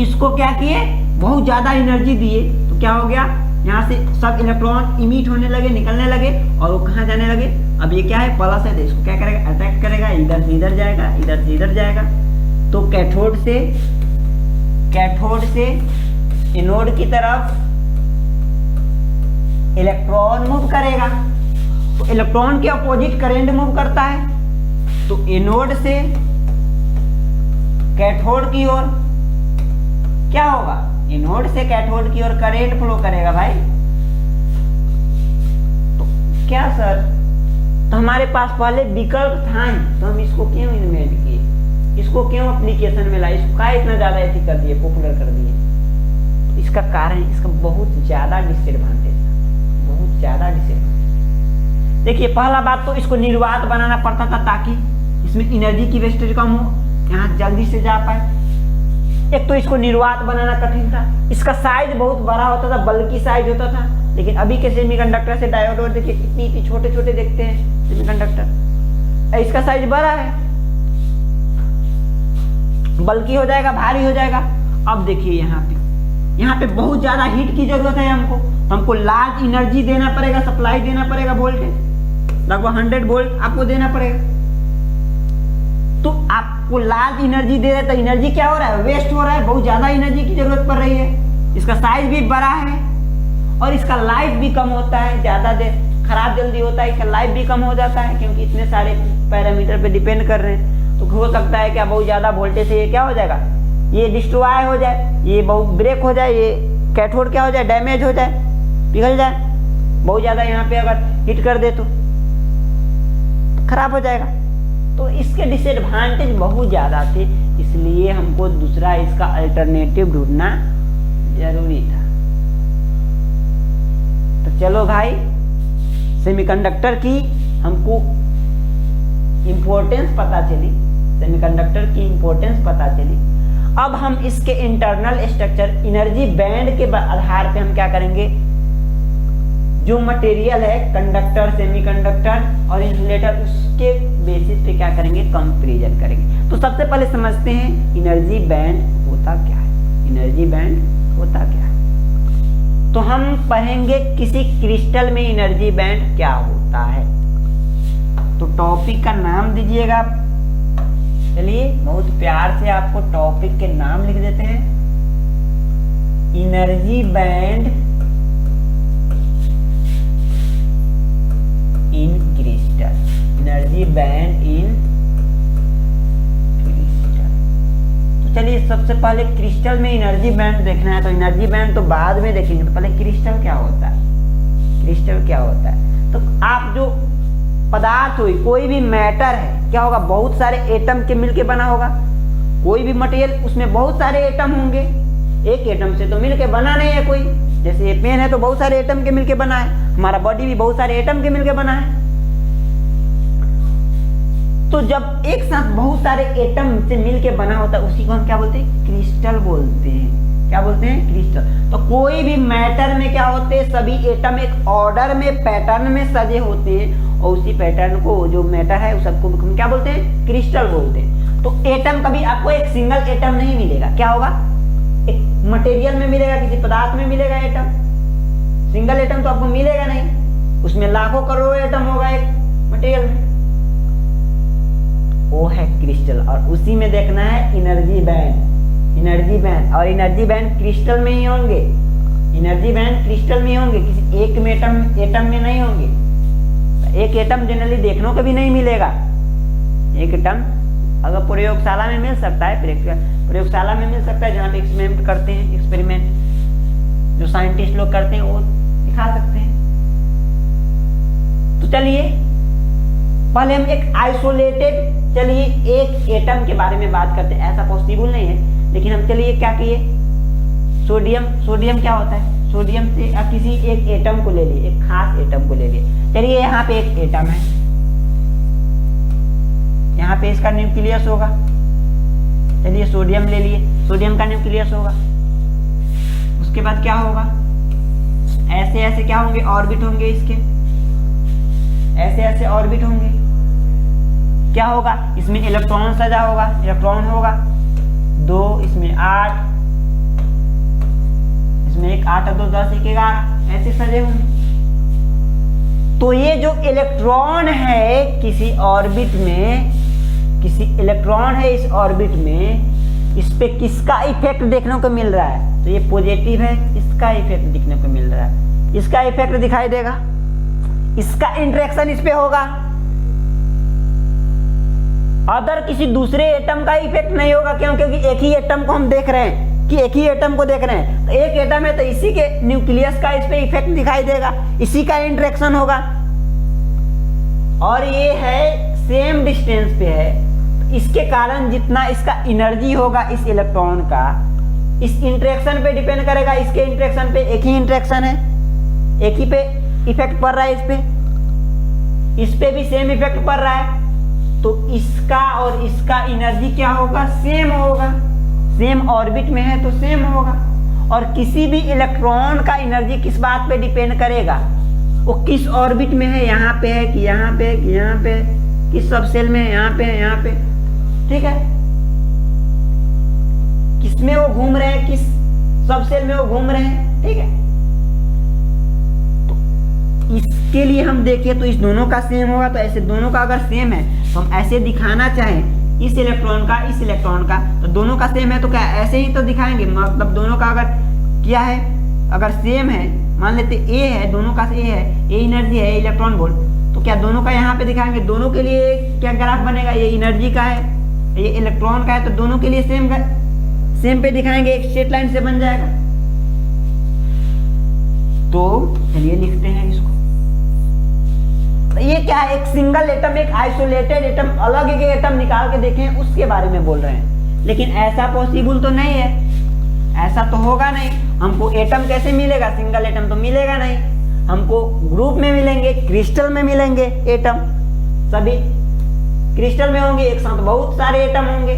[SPEAKER 1] इसको क्या किए, बहुत ज्यादा एनर्जी दिए, तो क्या हो गया, यहाँ से सब इलेक्ट्रॉन इमिट होने लगे, निकलने लगे, और वो कहाँ जाने लगे। अब ये क्या है, प्लस है, तो इसको क्या करेगा, अटैक करेगा, इधर से इधर जाएगा, इधर से इधर जाएगा। तो कैथोड से एनोड की तरफ इलेक्ट्रॉन मूव करेगा, तो इलेक्ट्रॉन के अपोजिट करंट मूव करता है। तो एनोड से कैथोड की ओर क्या होगा, एनोड से कैथोड की ओर करंट फ्लो करेगा भाई, क्या सर, तो हमारे पास पहले विकल्प था ही, तो हम इसको क्यों इन्वेंट किए, इसको क्यों एप्लीकेशन में लाए, इसको क्या इतना ज्यादा ऐसी कर दिए, पॉपुलर कर दिए। तो इसका कारण, इसका बहुत ज्यादा डिसएडवांटेज था, बहुत ज्यादा डिसएडवांटेज। देखिए पहला बात तो इसको निर्वात बनाना पड़ता था ताकि इसमें एनर्जी की वेस्टेज कम हो, यहाँ जल्दी से जा पाए। एक तो इसको निर्वात बनाना कठिन था, इसका साइज बहुत बड़ा होता था, बल्कि साइज होता था। लेकिन अभी के सेमीकंडक्टर से डायोड देखिए इतनी इतनी छोटे छोटे देखते हैं सेमीकंडक्टर, इसका साइज बड़ा है, बल्कि हो जाएगा, भारी हो जाएगा। अब देखिए यहाँ पे बहुत ज्यादा हीट की जरूरत है हमको, तो हमको लार्ज एनर्जी देना पड़ेगा, सप्लाई देना पड़ेगा, वोल्टेज लगभग 100 वोल्ट आपको देना पड़ेगा। तो आपको लार्ज एनर्जी दे रहे हैं तो एनर्जी क्या हो रहा है, वेस्ट हो रहा है, बहुत ज्यादा एनर्जी की जरूरत पड़ रही है। इसका साइज भी बड़ा है और इसका लाइफ भी कम होता है, ज्यादा देर खराब जल्दी होता है, इसका लाइफ भी कम हो जाता है, क्योंकि इतने सारे पैरामीटर पे डिपेंड कर रहे हैं। तो हो सकता है क्या बहुत ज्यादा वोल्टेज से ये क्या हो जाएगा, ये डिस्ट्रॉय हो जाए, ये बहुत ब्रेक हो जाए, ये कैथोड क्या हो जाए, डैमेज हो जाए, पिघल जाए, बहुत ज्यादा यहाँ पे अगर हिट कर दे तो खराब हो जाएगा। तो इसके डिसएडवांटेज बहुत ज्यादा थे, इसलिए हमको दूसरा इसका अल्टरनेटिव ढूंढना जरूरी था। तो चलो भाई, सेमीकंडक्टर की हमको इंपॉर्टेंस पता चली, सेमीकंडक्टर की इंपॉर्टेंस पता चली। अब हम इसके इंटरनल स्ट्रक्चर, एनर्जी बैंड के आधार पे हम क्या करेंगे, जो मटेरियल है कंडक्टर, सेमीकंडक्टर और इंसुलेटर, उसके बेसिस पे क्या करेंगे, कंपैरिजन करेंगे। तो सबसे पहले समझते हैं एनर्जी बैंड होता क्या है, एनर्जी बैंड होता क्या है। तो हम पढ़ेंगे किसी क्रिस्टल में एनर्जी बैंड क्या होता है। तो टॉपिक का नाम दीजिएगा आप, चलिए बहुत प्यार से आपको टॉपिक के नाम लिख देते हैं, एनर्जी बैंड इन क्रिस्टल, एनर्जी बैंड इन क्रिस्टल। तो चलिए सबसे पहले क्रिस्टल में एनर्जी बैंड देखना है, तो एनर्जी बैंड तो बाद में देखेंगे, तो पहले क्रिस्टल क्या होता है, क्रिस्टल क्या होता है। तो आप जो पदार्थ हुई, कोई भी मैटर है, क्या होगा, बहुत सारे एटम के मिलके बना होगा। कोई भी मटेरियल, उसमें बहुत सारे एटम होंगे, एक एटम से तो मिलके बना नहीं है कोई। जैसे ये पेन है तो बहुत सारे एटम के मिलके बना है, हमारा बॉडी भी बहुत सारे एटम के मिलके बना है। तो जब एक साथ बहुत सारे एटम से मिलके बना होता है, उसी को हम क्या बोलते हैं, क्रिस्टल बोलते हैं। क्या बोलते हैं, क्रिस्टल। तो कोई भी मैटर में क्या होते हैं, सभी एटम एक ऑर्डर में, पैटर्न में सजे होते हैं, और उसी पैटर्न को, जो मैटर है उस सबको हम क्या बोलते हैं, क्रिस्टल बोलते हैं। तो एटम कभी आपको एक सिंगल एटम नहीं मिलेगा, क्या होगा, एक मटेरियल में मिलेगा, किसी पदार्थ में मिलेगा एटम, सिंगल एटम तो आपको मिलेगा नहीं, उसमें लाखों करोड़ों एटम होगा एक मटेरियल में, वो है क्रिस्टल। और उसी में देखना है एनर्जी बैंड, एनर्जी बैंड। और एनर्जी बैंड क्रिस्टल में ही होंगे, एनर्जी बैंड क्रिस्टल में ही होंगे, किसी एक में एटम में नहीं होंगे। एक एटम जनरली देखने को भी नहीं मिलेगा, एक एटम अगर प्रयोगशाला में मिल सकता है, प्रयोगशाला में मिल सकता है, जहाँ पे एक्सपेरिमेंट करते हैं, एक्सपेरिमेंट जो साइंटिस्ट लोग करते हैं वो दिखा सकते हैं। तो चलिए पहले हम एक आइसोलेटेड, चलिए एक एटम के बारे में बात करते हैं। ऐसा पॉसिबल नहीं है, लेकिन हम चलिए क्या किए, सोडियम क्या होता है, सोडियम से किसी एक एटम को ले लिए, एक खास एटम को ले लिए। चलिए यहाँ पे एक एटम है, यहाँ पे इसका न्यूक्लियस होगा, चलिए सोडियम ले लिए, सोडियम का न्यूक्लियस होगा। उसके बाद क्या होगा, ऐसे ऐसे क्या होंगे, ऑर्बिट होंगे इसके, ऐसे ऐसे ऑर्बिट होंगे। क्या होगा, इसमें इलेक्ट्रॉन सजा होगा, इलेक्ट्रॉन होगा 2, इसमें 8, इसमें 1 8 2 10 1 11 ऐसे सजे होंगे। तो ये जो इलेक्ट्रॉन है किसी ऑर्बिट में, किसी इलेक्ट्रॉन है इस ऑर्बिट में, इस पे किसका इफेक्ट देखने को मिल रहा है, तो ये पॉजिटिव है, इसका इफेक्ट दिखने को मिल रहा है, इसका इफेक्ट दिखाई देगा, इसका इंटरेक्शन इस पे होगा। अदर किसी दूसरे एटम का इफेक्ट नहीं होगा, क्यों, क्योंकि एक ही एटम को हम देख रहे हैं, कि एक ही एटम को देख रहे हैं। तो एक एटम है तो इसी के न्यूक्लियस का इस पे इफेक्ट दिखाई देगा, इसी का इंटरेक्शन होगा। और ये है सेम डिस्टेंस पे है, इसके कारण जितना इसका एनर्जी होगा इस इलेक्ट्रॉन का इस इंटरेक्शन पे डिपेंड करेगा। इसके इंटरेक्शन पे एक ही इंटरेक्शन है, एक ही पे इफेक्ट पड़ रहा है, इस पे भी सेम इफेक्ट पड़ रहा है, तो इसका और इसका एनर्जी क्या होगा, सेम होगा। सेम ऑर्बिट में है तो सेम होगा। और किसी भी इलेक्ट्रॉन का एनर्जी किस बात पे डिपेंड करेगा, वो किस ऑर्बिट में है, यहाँ पे है कि यहाँ पे है कि यहाँ पे है, किस सब सेल में है, यहाँ पे है, यहाँ पे, ठीक है, किसमें वो घूम रहे हैं, किस सब सेल में वो घूम रहे हैं, ठीक है। तो इसके लिए हम देखें तो इस दोनों का सेम होगा, तो ऐसे दोनों का अगर सेम है तो हम ऐसे दिखाना चाहें इस इलेक्ट्रॉन का इस इलेक्ट्रॉन का, तो दोनों का सेम है तो क्या ऐसे ही तो दिखाएंगे। मतलब दोनों का अगर क्या है, अगर सेम है, मान लेते ए है, दोनों का ए है, ए एनर्जी है, इलेक्ट्रॉन वोल्ट, तो क्या दोनों का यहाँ पे दिखाएंगे, दोनों के लिए क्या ग्राफ बनेगा, ये एनर्जी का है, ये इलेक्ट्रॉन का है, तो दोनों के लिए सेम पे दिखाएंगे, एक स्ट्रेट लाइन से बन जाएगा। तो चलिए लिखते हैं इसको। तो ये क्या है, एक सिंगल एटम, एक आइसोलेटेड एटम, अलग एक एटम निकाल के देखें उसके बारे में बोल रहे हैं। लेकिन ऐसा पॉसिबल तो नहीं है, ऐसा तो होगा नहीं। हमको एटम कैसे मिलेगा, सिंगल एटम तो मिलेगा नहीं, हमको ग्रुप में मिलेंगे, क्रिस्टल में मिलेंगे एटम, सभी क्रिस्टल में होंगे, एक साथ बहुत सारे एटम होंगे।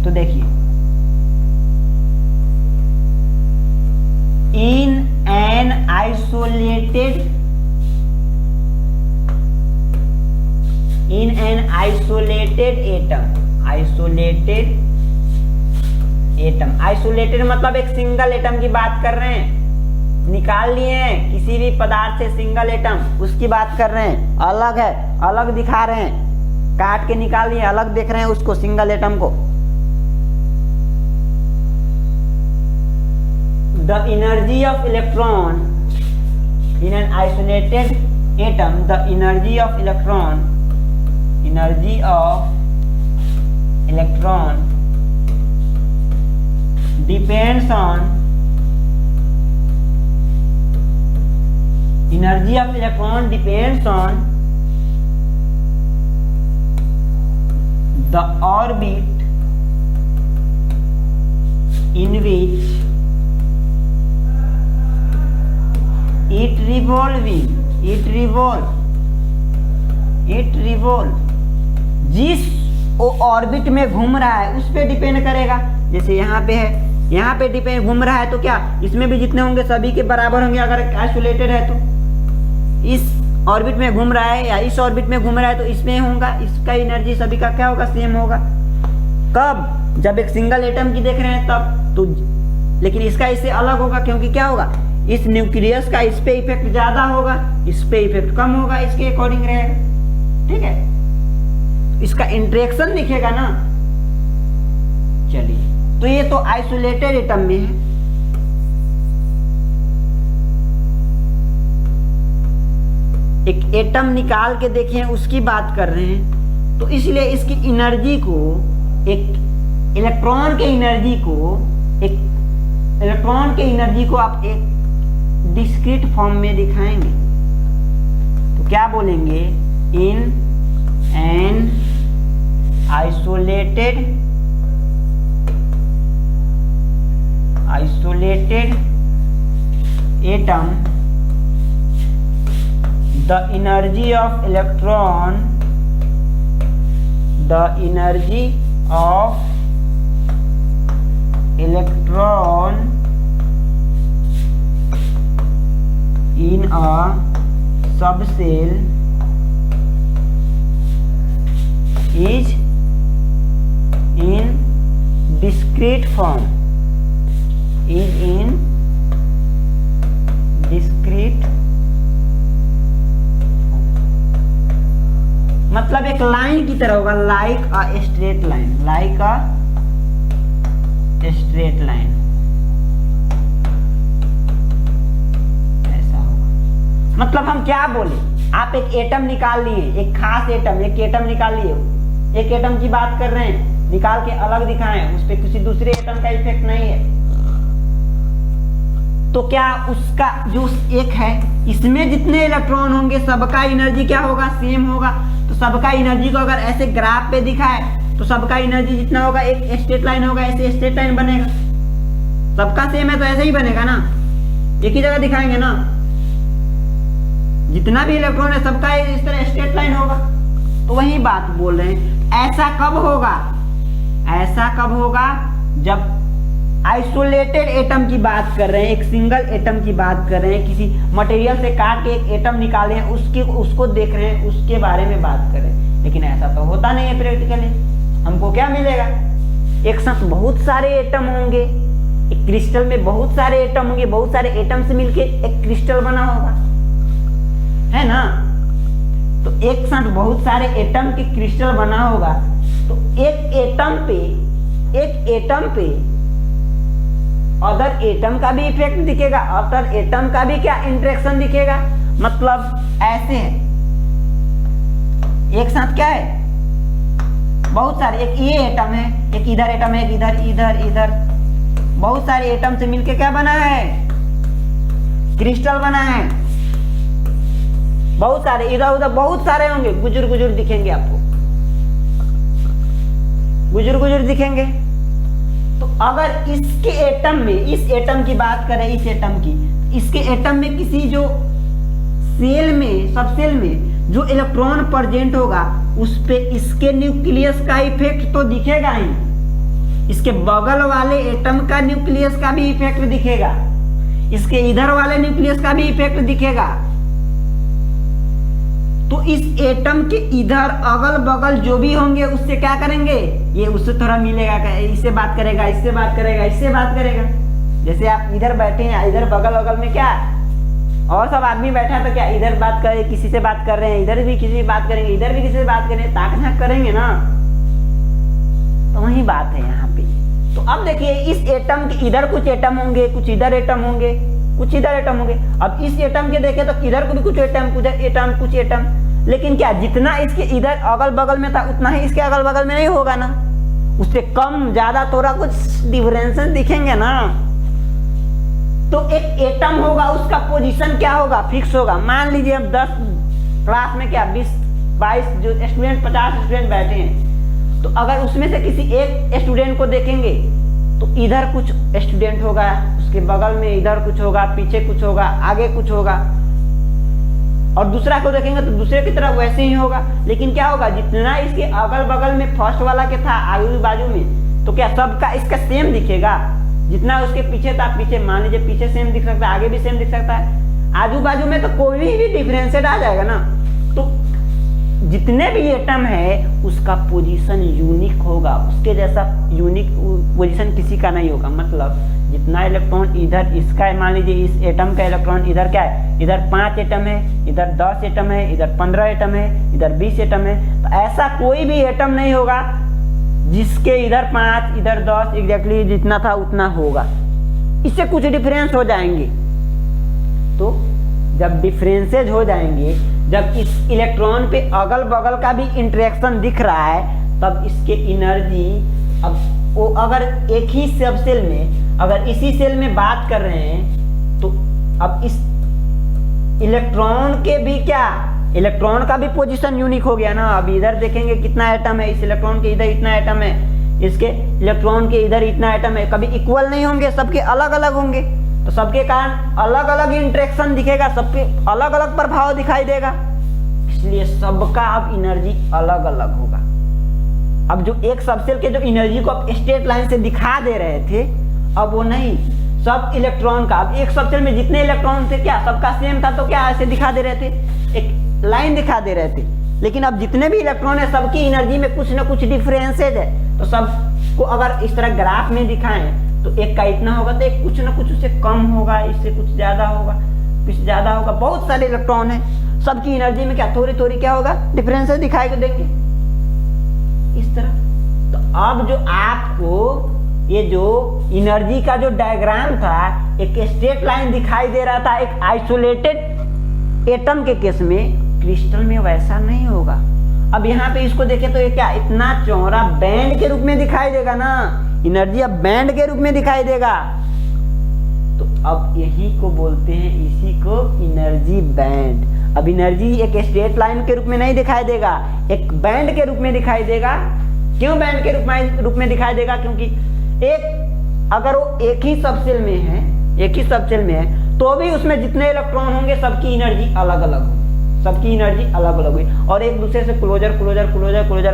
[SPEAKER 1] तो देखिए, in an isolated atom, isolated मतलब एक सिंगल एटम की बात कर रहे हैं, निकाल लिए हैं किसी भी पदार्थ से सिंगल एटम, उसकी बात कर रहे हैं। अलग है, अलग दिखा रहे हैं, काट के निकाल लिए, अलग देख रहे हैं उसको, सिंगल एटम को। The energy of electron in an isolated atom, the energy of electron depends on the orbit in which it revolve, जिस ऑर्बिट में घूम रहा है उस पे डिपेंड करेगा। जैसे यहाँ पे है, यहाँ पे डिपेंड घूम रहा है, तो क्या इसमें भी जितने होंगे सभी के बराबर होंगे। अगर आइसोलेटेड है तो इस ऑर्बिट में घूम रहा है या इस ऑर्बिट में घूम रहा है तो इसमें होगा, इसका एनर्जी सभी का क्या होगा, सेम होगा। कब, जब एक सिंगल एटम की देख रहे हैं तब तो, लेकिन इसका इससे अलग होगा, क्योंकि क्या होगा, इस न्यूक्लियस का इस पे इफेक्ट ज्यादा होगा, इस पे इफेक्ट कम होगा, इसके अकॉर्डिंग रहेगा, ठीक है। इसका इंटरेक्शन दिखेगा ना। चलिए, तो ये तो आइसोलेटेड एटम में है। एक एटम निकाल के देखें उसकी बात कर रहे हैं, तो इसलिए इसकी एनर्जी को, एक इलेक्ट्रॉन के एनर्जी को आप एक डिस्क्रीट फॉर्म में दिखाएंगे, तो क्या बोलेंगे, in an isolated atom the energy of electron in a subcell is in discrete form, मतलब एक लाइन की तरह होगा, लाइक अ स्ट्रेट लाइन, ऐसा होगा। मतलब हम क्या बोले, आप एक एटम निकाल लिए, एक खास एटम, एक एटम निकाल लिए, एक एटम की बात कर रहे हैं, निकाल के अलग दिखाएं, उस पर किसी दूसरे एटम का इफेक्ट नहीं है, तो क्या उसका जो एक है इसमें जितने इलेक्ट्रॉन होंगे सबका एनर्जी क्या होगा, सेम होगा। तो सबका एनर्जी को अगर ऐसे ग्राफ पे दिखाए तो सबका एनर्जी जितना होगा, एक स्ट्रेट लाइन होगा, ऐसे स्ट्रेट लाइन बनेगा। सबका सेम है तो ऐसे ही बनेगा ना, एक ही जगह दिखाएंगे ना। जितना भी इलेक्ट्रॉन है सबका इस तरह स्ट्रेट लाइन होगा। तो वही बात बोल रहे हैं। ऐसा कब होगा, ऐसा कब होगा जब आइसोलेटेड एटम की बात कर रहे हैं, एक सिंगल एटम की बात कर रहे हैं, किसी मटेरियल से काट के एक एटम निकाले हैं, उसको देख रहे हैं, उसके बारे में बात कर रहे हैं। लेकिन ऐसा तो होता नहीं है प्रैक्टिकली। हमको क्या मिलेगा, एक साथ बहुत सारे एटम होंगे, एक क्रिस्टल में बहुत सारे एटम होंगे, बहुत सारे एटम से मिलके एक क्रिस्टल बना होगा, है ना। तो एक साथ बहुत सारे एटम के क्रिस्टल बना होगा। तो एक एटम पे अदर एटम का भी इफेक्ट दिखेगा, अदर एटम का भी क्या इंटरेक्शन दिखेगा। मतलब ऐसे है, एक साथ क्या है, बहुत सारे, एक ये एटम है, एक इधर एटम है, एक इधर इधर इधर, बहुत सारे एटम से मिलके क्या बना है, क्रिस्टल बना है। बहुत सारे इधर उधर बहुत सारे होंगे, गुजर गुजर दिखेंगे आपको, गुजर गुजर दिखेंगे। तो अगर इसके एटम में, इस एटम की बात करें, इस एटम की, इसके एटम में किसी जो सेल में, सब सेल में जो इलेक्ट्रॉन प्रेजेंट होगा उस पे इसके न्यूक्लियस का इफेक्ट तो दिखेगा ही, इसके बगल वाले एटम का न्यूक्लियस का भी इफेक्ट दिखेगा, इसके इधर वाले न्यूक्लियस का भी इफेक्ट दिखेगा। तो इस एटम के इधर अगल बगल जो भी होंगे उससे क्या करेंगे, ये उससे थोड़ा मिलेगा, इससे बात करेगा, इससे बात करेगा, इससे बात करेगा। जैसे आप इधर बैठे हैं, इधर बगल बगल में क्या और सब आदमी बैठा है, तो क्या इधर बात करे, किसी से बात कर रहे हैं, इधर भी किसी से बात करेंगे, इधर भी किसी से बात करेंगे, ताक झाक करेंगे ना। तो वही बात है यहाँ पे। तो अब देखिए, इस एटम के इधर कुछ एटम होंगे, कुछ इधर एटम होंगे, कुछ इधर एटम होंगे। अब इस एटम के देखें तो इधर को भी कुछ एटम, कुछ एटम, कुछ एटम, लेकिन क्या जितना इसके इधर अगल बगल में था उतना ही इसके अगल बगल में नहीं होगा ना, उससे कम ज्यादा थोड़ा कुछ डिफरेंसेस दिखेंगे ना। तो एक एटम होगा, उसका पोजीशन क्या होगा, फिक्स होगा। मान लीजिए हम 10 क्लास में क्या 20-22 जो स्टूडेंट, 50 स्टूडेंट बैठे हैं, तो अगर उसमें से किसी एक स्टूडेंट को देखेंगे तो इधर कुछ स्टूडेंट होगा, उसके बगल में इधर कुछ होगा, पीछे कुछ होगा, आगे कुछ होगा, और दूसरा को देखेंगे तो दूसरे की तरफ वैसे ही होगा। लेकिन क्या होगा, जितना इसके अगल बगल में फर्स्ट वाला के था आजू बाजू में, तो क्या सबका इसका सेम दिखेगा। जितना उसके पीछे था, पीछे मान लीजिए पीछे सेम दिख सकता है, आगे भी सेम दिख सकता है, आजू बाजू में तो कोई भी डिफरेंसेट आ जाएगा ना। तो जितने भी एटम है उसका पोजीशन यूनिक होगा, उसके जैसा यूनिक पोजीशन किसी का नहीं होगा। मतलब जितना इलेक्ट्रॉन इधर इसका है, मान लीजिए इस एटम का इलेक्ट्रॉन इधर क्या है, इधर 5 एटम है, इधर 10 एटम है, इधर 15 एटम है, इधर 20 एटम है। तो ऐसा कोई भी एटम नहीं होगा जिसके इधर 5 इधर 10 एग्जैक्टली जितना था उतना होगा, इससे कुछ डिफरेंस हो जाएंगे। तो जब डिफरेंसेज हो जाएंगे, जब इस इलेक्ट्रॉन पे अगल बगल का भी इंटरेक्शन दिख रहा है, तब इसके एनर्जी, अब वो अगर एक ही सब सेल में, अगर इसी सेल में बात कर रहे हैं, तो अब इस इलेक्ट्रॉन के भी क्या, इलेक्ट्रॉन का भी पोजीशन यूनिक हो गया ना। अब इधर देखेंगे कितना एटम है, इस इलेक्ट्रॉन के इधर इतना एटम है, इसके इलेक्ट्रॉन के इधर इतना एटम है, कभी इक्वल नहीं होंगे, सबके अलग अलग होंगे। तो सबके कारण अलग अलग इंटरेक्शन दिखेगा, सबके अलग अलग प्रभाव दिखाई देगा, इसलिए सबका अब एनर्जी अलग अलग होगा। अब जो एक सबसेल के जो एनर्जी को आप स्ट्रेट लाइन से दिखा दे रहे थे, अब वो नहीं, सब इलेक्ट्रॉन का, अब एक सबसेल में जितने इलेक्ट्रॉन थे क्या सबका सेम था, तो क्या ऐसे दिखा दे रहे थे, एक लाइन दिखा दे रहे थे। लेकिन अब जितने भी इलेक्ट्रॉन है सबकी एनर्जी में कुछ ना कुछ डिफरेंसेज है। तो सबको अगर इस तरह ग्राफ में दिखाएं तो एक का इतना होगा, तो एक कुछ ना कुछ उससे कम होगा, इससे कुछ ज्यादा होगा, कुछ ज्यादा होगा। बहुत सारे इलेक्ट्रॉन है, सबकी एनर्जी में क्या थोड़ी थोड़ी क्या होगा, डिफरेंसेस दिखाई को देंगे इस तरह। तो अब जो आपको ये जो एनर्जी का जो डायग्राम था, एक स्ट्रेट लाइन दिखाई दे रहा था एक आइसोलेटेड एटम के केस में, क्रिस्टल में वैसा नहीं होगा। अब यहाँ पे इसको देखें तो ये क्या इतना चौड़ा बैंड के रूप में दिखाई देगा ना, एनर्जी अब बैंड के रूप में दिखाई देगा। तो अब यही को बोलते हैं, इसी को एनर्जी बैंड। अब एनर्जी एक स्ट्रेट लाइन के रूप में नहीं दिखाई देगा, एक बैंड के रूप में दिखाई देगा। क्यों बैंड के रूप में दिखाई देगा? क्योंकि अगर वो एक ही सबसेल में है, एक ही सबसेल में है, तो भी उसमें जितने इलेक्ट्रॉन होंगे सबकी एनर्जी अलग अलग होगी, सबकी एनर्जी अलग अलग हुई, और एक दूसरे से क्लोजर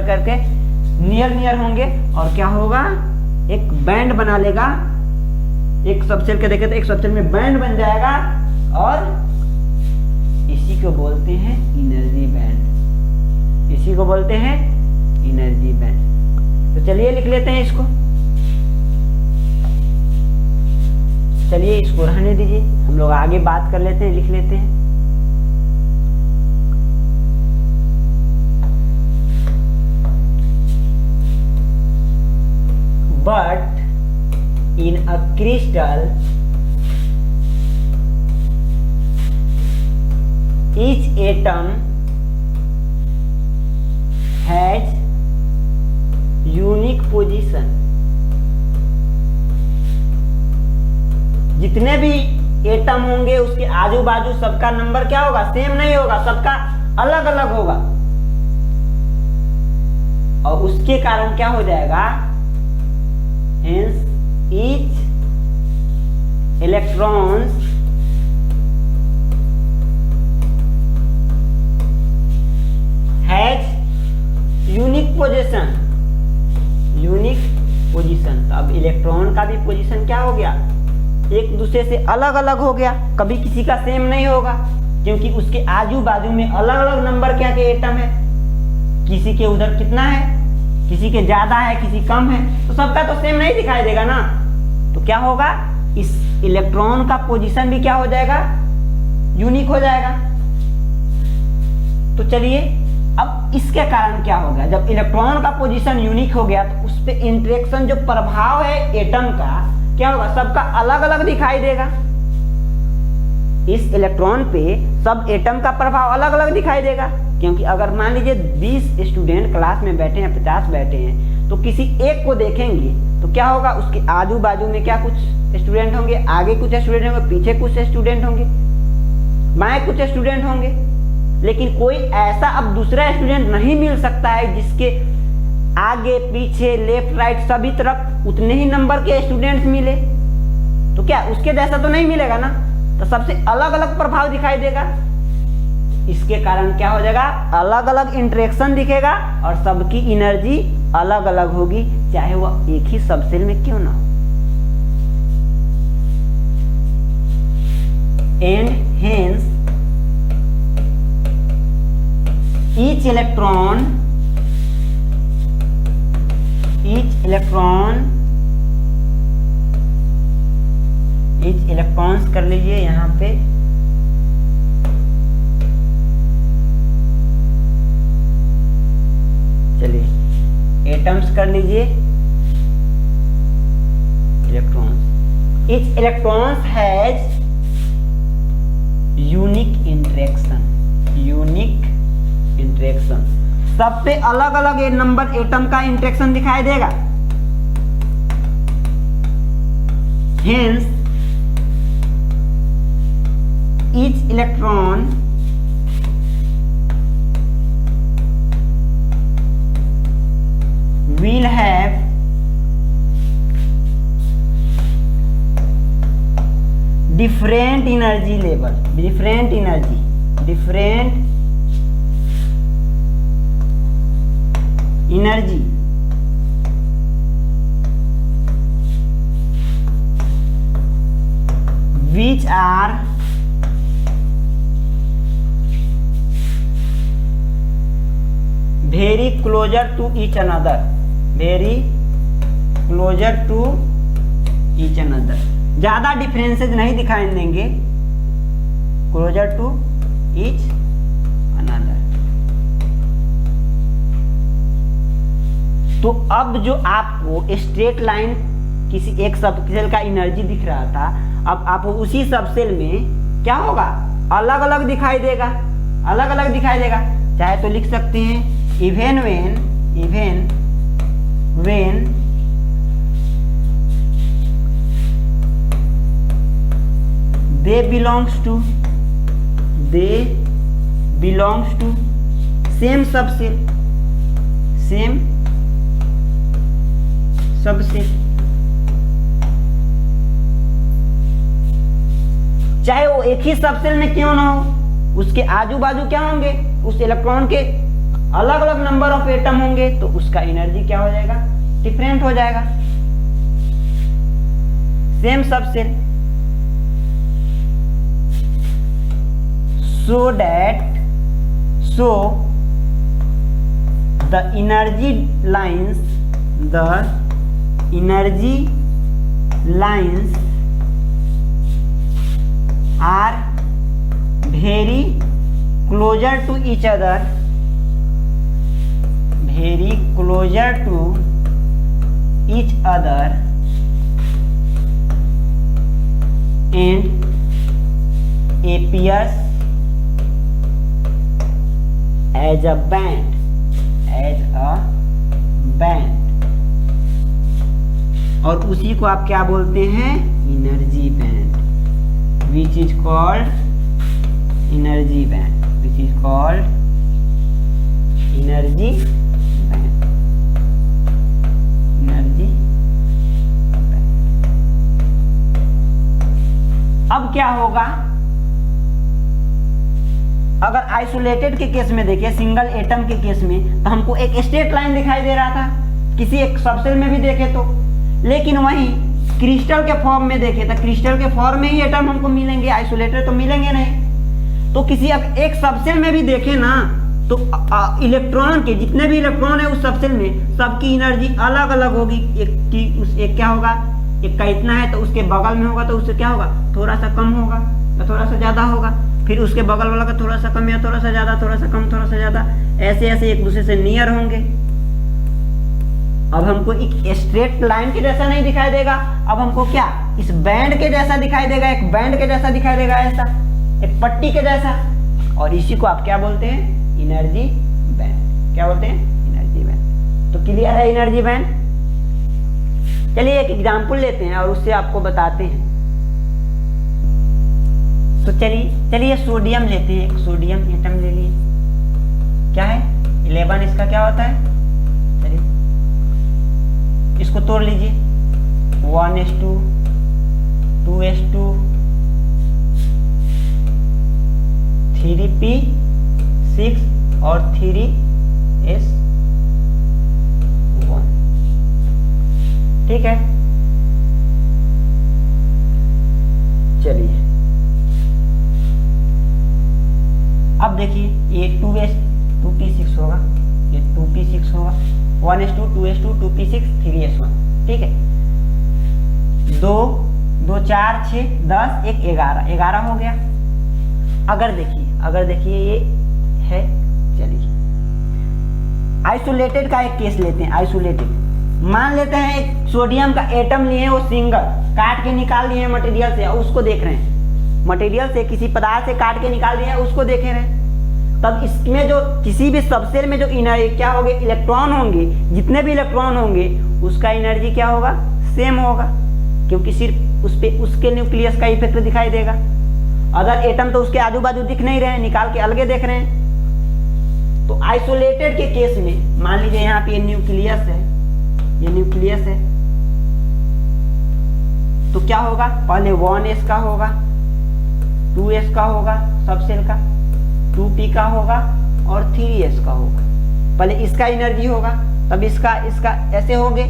[SPEAKER 1] करके नियर होंगे, और क्या होगा, एक बैंड बना लेगा। एक सबसेल के देखे तो एक सबसेल में बैंड बन जाएगा, और इसी को बोलते हैं एनर्जी बैंड, इसी को बोलते हैं एनर्जी बैंड। तो चलिए लिख लेते हैं इसको, चलिए इसको रहने दीजिए, हम लोग आगे बात कर लेते हैं, लिख लेते हैं। But in a crystal, each atom has unique position. जितने भी एटम होंगे उसके आजू बाजू सबका नंबर क्या होगा, सेम नहीं होगा, सबका अलग अलग होगा, और उसके कारण क्या हो जाएगा, hence each electrons has unique position, unique position. तो अब इलेक्ट्रॉन का भी पोजीशन क्या हो गया, एक दूसरे से अलग अलग हो गया, कभी किसी का सेम नहीं होगा, क्योंकि उसके आजू बाजू में अलग अलग नंबर क्या के एटम है, किसी के उधर कितना है, किसी के ज्यादा है, किसी कम है, तो सबका तो सेम नहीं दिखाई देगा ना। तो क्या होगा, इस इलेक्ट्रॉन का पोजीशन भी क्या हो जाएगा, यूनिक हो जाएगा। तो चलिए अब इसके कारण क्या हो गया, जब इलेक्ट्रॉन का पोजीशन यूनिक हो गया तो उस पे इंटरेक्शन जो प्रभाव है एटम का क्या होगा, सबका अलग अलग दिखाई देगा। इस इलेक्ट्रॉन पे सब एटम का प्रभाव अलग अलग दिखाई देगा, क्योंकि अगर मान लीजिए 20 स्टूडेंट क्लास में बैठे हैं, 50 बैठे हैं, तो किसी एक को देखेंगे तो क्या होगा, उसके आजू बाजू में क्या कुछ स्टूडेंट होंगे, आगे कुछ स्टूडेंट होंगे, पीछे कुछ स्टूडेंट होंगे, बाएं कुछ स्टूडेंट होंगे, लेकिन कोई ऐसा अब दूसरा स्टूडेंट नहीं मिल सकता है जिसके आगे पीछे लेफ्ट राइट सभी तरफ उतने ही नंबर के स्टूडेंट्स मिले। तो क्या उसके जैसा तो नहीं मिलेगा ना, तो सबसे अलग अलग प्रभाव दिखाई देगा। इसके कारण क्या हो जाएगा, अलग अलग इंटरेक्शन दिखेगा, और सबकी एनर्जी अलग अलग होगी, चाहे वह एक ही सबसेल में क्यों ना हो। एंड हेंस each electrons कर लीजिए यहां पे, चलिए एटम्स कर लीजिए, electrons, each electrons has unique interaction, सब पे अलग अलग नंबर एटम का इंटरेक्शन दिखाई देगा। Hence each electron will have different energy level, different energy which are very closer to each another, ज्यादा डिफरेंसेस नहीं दिखाई देंगे, क्लोजर टू ईच अनदर। तो अब जो आपको स्ट्रेट लाइन किसी एक सबसेल का एनर्जी दिख रहा था, अब आप उसी सबसेल में क्या होगा, अलग अलग दिखाई देगा, चाहे तो लिख सकते हैं even when they belongs to same subset, चाहे वो एक ही सबसेल में क्यों ना हो, उसके आजू बाजू क्या होंगे, उस इलेक्ट्रॉन के अलग अलग नंबर ऑफ एटम होंगे, तो उसका एनर्जी क्या हो जाएगा, डिफरेंट हो जाएगा। Same subshell, so the energy lines are very closer to each other, and appears as a band, और उसी को आप क्या बोलते हैं, energy band, which is called energy band, अब क्या होगा, अगर आइसोलेटेड के केस में देखिए, सिंगल एटम के केस में, तो हमको एक स्ट्रेट लाइन दिखाई दे रहा था, किसी एक सबसेल में भी देखे तो, लेकिन वहीं क्रिस्टल के फॉर्म में देखे तो क्रिस्टल के फॉर्म में ही एटम हमको मिलेंगे, आइसोलेटेड तो मिलेंगे नहीं। तो किसी अब एक सबसेल में भी देखे ना, तो इलेक्ट्रॉन के जितने भी इलेक्ट्रॉन है उस सबसेल में, सबकी एनर्जी अलग अलग होगी। एक क्या होगा, एक का इतना है तो उसके बगल में होगा तो उससे क्या होगा, थोड़ा सा कम होगा या थोड़ा सा ज्यादा होगा, फिर उसके बगल वाला का थोड़ा सा कम या थोड़ा सा ज्यादा, थोड़ा सा कम थोड़ा सा ज्यादा, ऐसे ऐसे एक दूसरे से नियर होंगे। अब हमको एक स्ट्रेट लाइन के जैसा नहीं दिखाई देगा, अब हमको क्या, इस बैंड के जैसा दिखाई देगा, एक बैंड के जैसा दिखाई देगा, ऐसा एक पट्टी के जैसा, और इसी को आप क्या बोलते हैं, एनर्जी बैंड। क्या बोलते हैं, एनर्जी बैंड। तो क्लियर है एनर्जी बैंड। चलिए एक एग्जांपल लेते हैं और उससे आपको बताते हैं। तो चलिए सोडियम लेते हैं, एक सोडियम एटम ले लिए, क्या है 11, इसका क्या होता है, चलिए इसको तोड़ लीजिए, 1s2 2s2 3p6 और 3s1, ठीक है। चलिए अब देखिए ये 2p6 होगा, ये 2p6 होगा, 1s2 2s2 2p6 3s1, ठीक है। 2 2 4 6 10 1 11 हो गया। अगर देखिए ये है, चलिए आइसोलेटेड का एक केस लेते हैं। आइसोलेटेड मान लेते हैं एक सोडियम का एटम लिए, वो सिंगल काट के निकाल लिए हैं मटेरियल से, उसको देख रहे हैं, मटेरियल से किसी पदार्थ से काट के निकाल दिया है, उसको देख रहे हैं। तब इसमें जो किसी भी सबसेल में जो क्या होंगे, इलेक्ट्रॉन होंगे, जितने भी इलेक्ट्रॉन होंगे उसका एनर्जी क्या होगा, सेम होगा, क्योंकि सिर्फ उस पे उसके न्यूक्लियस का इफेक्ट दिखाई देगा। अदर एटम तो उसके आजू बाजू दिख नहीं रहे हैं, निकाल के अलगे देख रहे हैं। तो आइसोलेटेड के केस में मान लीजिए यहाँ पे न्यूक्लियस है, ये न्यूक्लियस है, तो क्या होगा, पहले 1s का होगा, 2s का होगा सबसेल का, 2p का होगा और 3s का होगा। पहले इसका एनर्जी होगा, तब इसका ऐसे होंगे,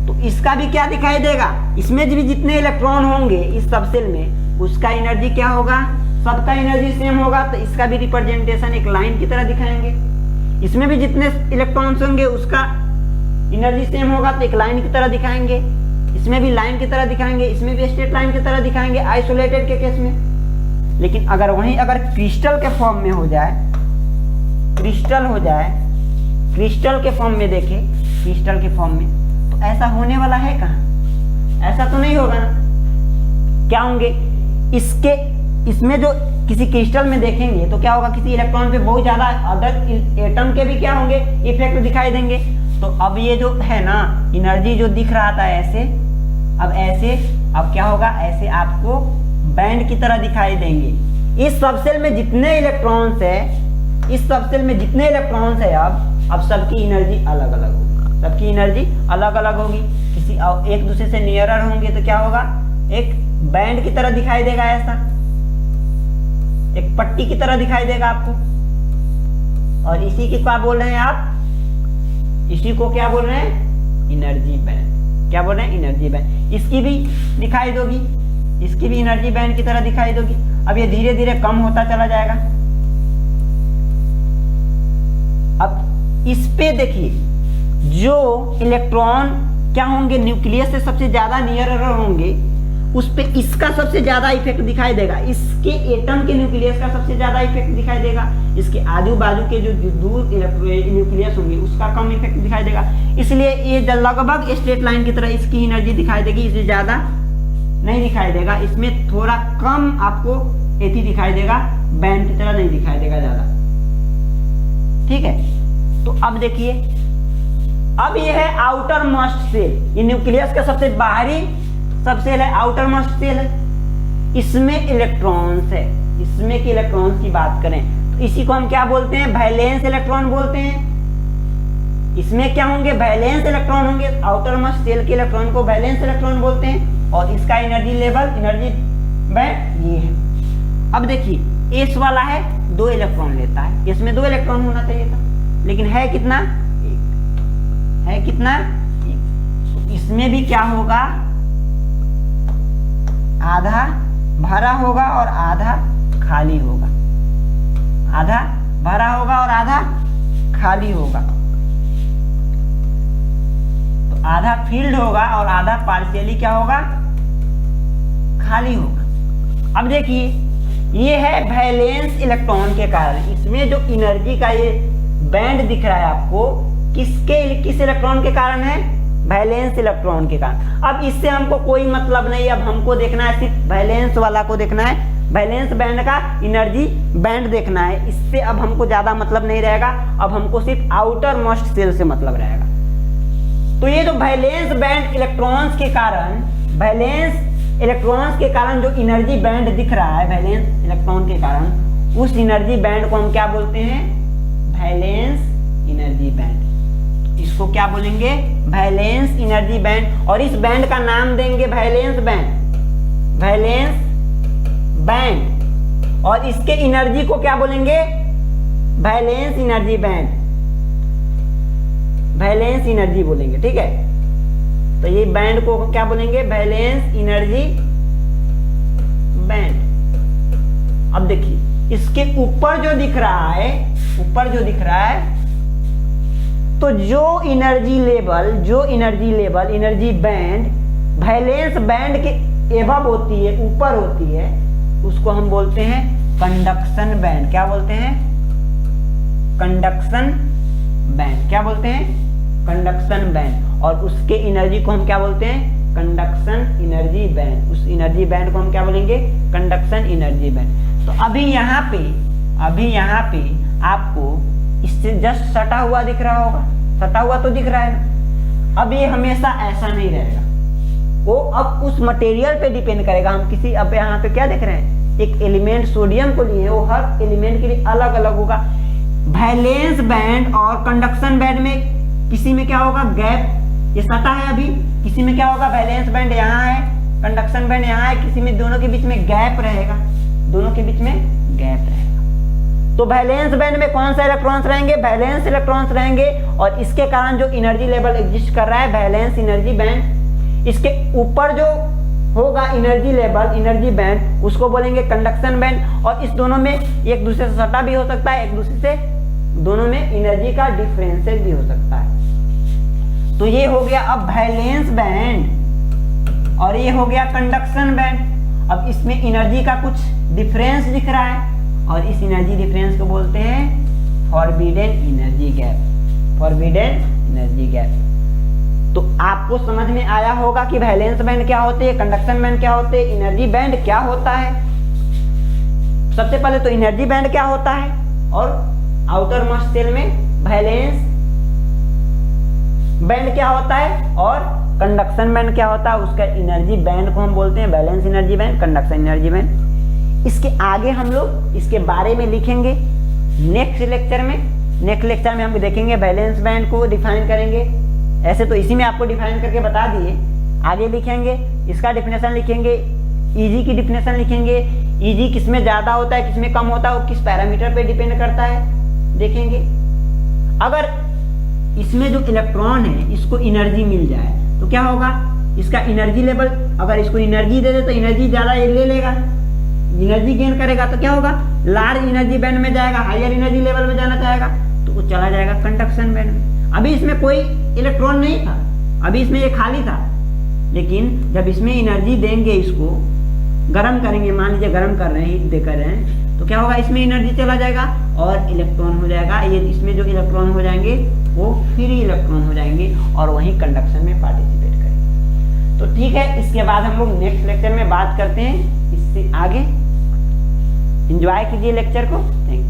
[SPEAKER 1] तो इसका भी क्या दिखाई देगा, इसमें भी जितने इलेक्ट्रॉन होंगे इस सबसेल में, उसका एनर्जी क्या होगा, सबका एनर्जी सेम होगा, तो इसका भी रिप्रेजेंटेशन एक लाइन की तरह दिखाएंगे। इसमें भी जितने इलेक्ट्रॉन्स होंगे उसका एनर्जी सेम होगा, तो एक लाइन की तरह दिखाएंगे, इसमें भी लाइन की तरह दिखाएंगे, इसमें भी स्ट्रेट लाइन की तरह दिखाएंगे आइसोलेटेड के केस में। लेकिन अगर अगर क्रिस्टल के फॉर्म में हो जाए, क्रिस्टल के फॉर्म में देखें, क्रिस्टल के फॉर्म में, तो ऐसा होने वाला है कहाँ, ऐसा तो नहीं होगा ना। क्या होंगे, इसमें जो किसी क्रिस्टल में देखेंगे तो क्या होगा, किसी इलेक्ट्रॉन पे बहुत ज्यादा अदर एटम के भी क्या होंगे, इफेक्ट दिखाई देंगे। तो अब ये जो है ना एनर्जी जो दिख रहा था ऐसे, अब क्या होगा, ऐसे आपको बैंड की तरह दिखाई देंगे। इस सबसेल में जितने इलेक्ट्रॉन्स है, इस सबसेल में जितने इलेक्ट्रॉन्स है अब सबकी एनर्जी अलग अलग होगी, सबकी एनर्जी अलग अलग होगी। किसी एक दूसरे से नियरर होंगे तो क्या होगा, एक बैंड की तरह दिखाई देगा, ऐसा एक पट्टी की तरह दिखाई देगा आपको। और इसी की क्या बोल रहे हैं आप, इसी को क्या बोल रहे हैं, एनर्जी बैंड। क्या बोल रहे हैं, एनर्जी बैंड। इसकी भी दिखाई दोगी, इसकी भी एनर्जी बैंड की तरह दिखाई दोगी। अब ये धीरे धीरे कम होता चला जाएगा। अब इस पे देखिए, जो इलेक्ट्रॉन क्या होंगे, न्यूक्लियस से सबसे ज्यादा नियर होंगे, उस पे इसका सबसे ज्यादा इफेक्ट दिखाई देगा। इसके एटम के न्यूक्लियस का सबसे ज्यादा इफेक्ट दिखाई देगा। इसके आजू बाजू के जो दूर न्यूक्लियस होंगे उसका कम इफेक्ट दिखाई देगा। इसलिए ये लगभग स्ट्रेट लाइन की तरह इसकी एनर्जी दिखाई देगी, इससे ज्यादा नहीं दिखाई देगा। इसमें थोड़ा कम आपको एथी दिखाई देगा, बैंड की तरह नहीं दिखाई देगा ज्यादा। ठीक है, तो अब देखिए, अब ये है आउटर मोस्ट सेल। ये न्यूक्लियस का सबसे बाहरी सब सेल है, आउटर मोस्ट सेल है। इसमें इलेक्ट्रॉन्स है, इसमें के इलेक्ट्रॉन्स की बात करें तो इसी को हम क्या बोलते हैं, वैलेंस इलेक्ट्रॉन बोलते हैं। इसमें क्या होंगे, वैलेंस इलेक्ट्रॉन होंगे। आउटर मोस्ट सेल के इलेक्ट्रॉन को वैलेंस इलेक्ट्रॉन बोलते हैं। और इसका एनर्जी लेवल, एनर्जी बैंड ये है। अब देखिए, एस वाला है 2 इलेक्ट्रॉन लेता है, इसमें 2 इलेक्ट्रॉन होना चाहिए था, लेकिन है कितना, 1 है। कितना, 1। इसमें भी क्या होगा, आधा भरा होगा और आधा खाली होगा, आधा भरा होगा और आधा खाली होगा। तो आधा फील्ड होगा और आधा पार्शियली क्या होगा, खाली होगा। अब देखिए, ये है वैलेंस इलेक्ट्रॉन के कारण। इसमें जो एनर्जी का ये बैंड दिख रहा है आपको, किस इलेक्ट्रॉन के कारण है, वैलेंस इलेक्ट्रॉन के कारण। अब इससे हमको कोई मतलब नहीं, अब हमको देखना है सिर्फ वैलेंस वाला को देखना है, वैलेंस बैंड का एनर्जी बैंड देखना है। इससे अब हमको ज्यादा मतलब नहीं रहेगा, अब हमको सिर्फ आउटर मोस्ट सेल से मतलब रहेगा। तो ये जो वैलेंस बैंड इलेक्ट्रॉन्स के कारण, वैलेंस इलेक्ट्रॉन्स के कारण जो एनर्जी बैंड दिख रहा है, वैलेंस इलेक्ट्रॉन के कारण, उस एनर्जी बैंड को हम क्या बोलते हैं, वैलेंस एनर्जी बैंड। इसको क्या बोलेंगे, वैलेंस एनर्जी बैंड। और इस बैंड का नाम देंगे वैलेंस बैंड, वैलेंस बैंड। और इसके एनर्जी को क्या बोलेंगे, valence energy band, valence energy बोलेंगे। ठीक है, तो ये बैंड को क्या बोलेंगे, वैलेंस एनर्जी बैंड। अब देखिए, इसके ऊपर जो दिख रहा है, ऊपर जो दिख रहा है, तो जो energy level, energy band valence band के एबव होती है, ऊपर होती है, उसको हम बोलते हैं कंडक्शन बैंड। क्या बोलते हैं, कंडक्शन बैंड। क्या बोलते हैं, कंडक्शन बैंड। और उसके एनर्जी को हम क्या बोलते हैं, कंडक्शन एनर्जी बैंड। उस एनर्जी बैंड को हम क्या बोलेंगे, कंडक्शन एनर्जी बैंड। तो अभी यहाँ पे आपको इससे जस्ट सटा हुआ दिख रहा होगा, सटा हुआ तो दिख रहा है ना। अब ये हमेशा ऐसा नहीं रहेगा, वो अब उस मटेरियल पे डिपेंड करेगा। हम किसी, अब यहाँ पे क्या देख रहे हैं, एक एलिमेंट सोडियम को लिए, वो हर एलिमेंट के लिए अलग अलग होगा। वैलेंस बैंड और कंडक्शन बैंड में किसी में क्या होगा, गैप, ये सटा है अभी, किसी में क्या होगा, वैलेंस बैंड यहाँ है, कंडक्शन बैंड यहाँ है, किसी में दोनों के बीच में गैप रहेगा, दोनों के बीच में गैप रहेगा। तो वैलेंस बैंड में कौन सा इलेक्ट्रॉन्स रहेंगे, वैलेंस इलेक्ट्रॉन्स रहेंगे। और इसके कारण जो एनर्जी लेवल एग्जिस्ट कर रहा है, वैलेंस एनर्जी बैंड। इसके ऊपर जो होगा एनर्जी लेवल, एनर्जी बैंड, उसको बोलेंगे कंडक्शन बैंड। और इस दोनों में एक दूसरे से सटा भी हो सकता है, एक दूसरे से, दोनों में एनर्जी का डिफरेंसेस भी हो सकता है। तो ये हो गया अब वैलेंस बैंड और ये हो गया कंडक्शन बैंड। अब इसमें एनर्जी का कुछ डिफरेंस दिख रहा है और इस एनर्जी डिफरेंस को बोलते हैं forbidden energy gap, forbidden energy gap. तो आपको समझ में आया होगा कि वैलेंस बैंड क्या होते हैं, कंडक्शन बैंड क्या होते हैं, एनर्जी बैंड क्या होता है। सबसे पहले तो एनर्जी बैंड क्या होता है और आउटर मोस्ट सेल में वैलेंस बैंड क्या होता है और कंडक्शन बैंड क्या होता है। उसका एनर्जी बैंड को हम बोलते हैं balance energy band, conduction energy band. इसके आगे हम लोग इसके बारे में लिखेंगे नेक्स्ट लेक्चर में। नेक्स्ट लेक्चर में हम देखेंगे बैलेंस बैंड को डिफाइन करेंगे। ऐसे तो इसी में आपको डिफाइन करके बता दिए, आगे लिखेंगे इसका डिफिनेशन लिखेंगे, ईजी की डिफिनेशन लिखेंगे। ईजी किस में ज़्यादा होता है किस में कम होता है वो किस पैरामीटर पे डिपेंड करता है देखेंगे। अगर इसमें जो इलेक्ट्रॉन है इसको एनर्जी मिल जाए तो क्या होगा, इसका एनर्जी लेवल, अगर इसको एनर्जी दे दे तो एनर्जी ज़्यादा ले लेगा, एनर्जी गेन करेगा तो क्या होगा, लार्ज एनर्जी बैंड में जाएगा, हायर एनर्जी लेवल में जाना चाहेगा तो वो चला जाएगा कंडक्शन बैंड में। अभी इसमें कोई इलेक्ट्रॉन नहीं था, अभी इसमें ये खाली था, लेकिन जब इसमें एनर्जी देंगे, इसको गर्म करेंगे, मान लीजिए गर्म कर रहे हैं, हीट दे कर रहे हैं, तो क्या होगा, इसमें एनर्जी चला जाएगा और इलेक्ट्रॉन हो जाएगा। ये इसमें जो इलेक्ट्रॉन हो जाएंगे वो फ्री इलेक्ट्रॉन हो जाएंगे और वहीं कंडक्शन में पार्टिसिपेट करेंगे। तो ठीक है, इसके बाद हम लोग नेक्स्ट लेक्चर में बात करते हैं इससे आगे। एंजॉय कीजिए लेक्चर को। Thank you.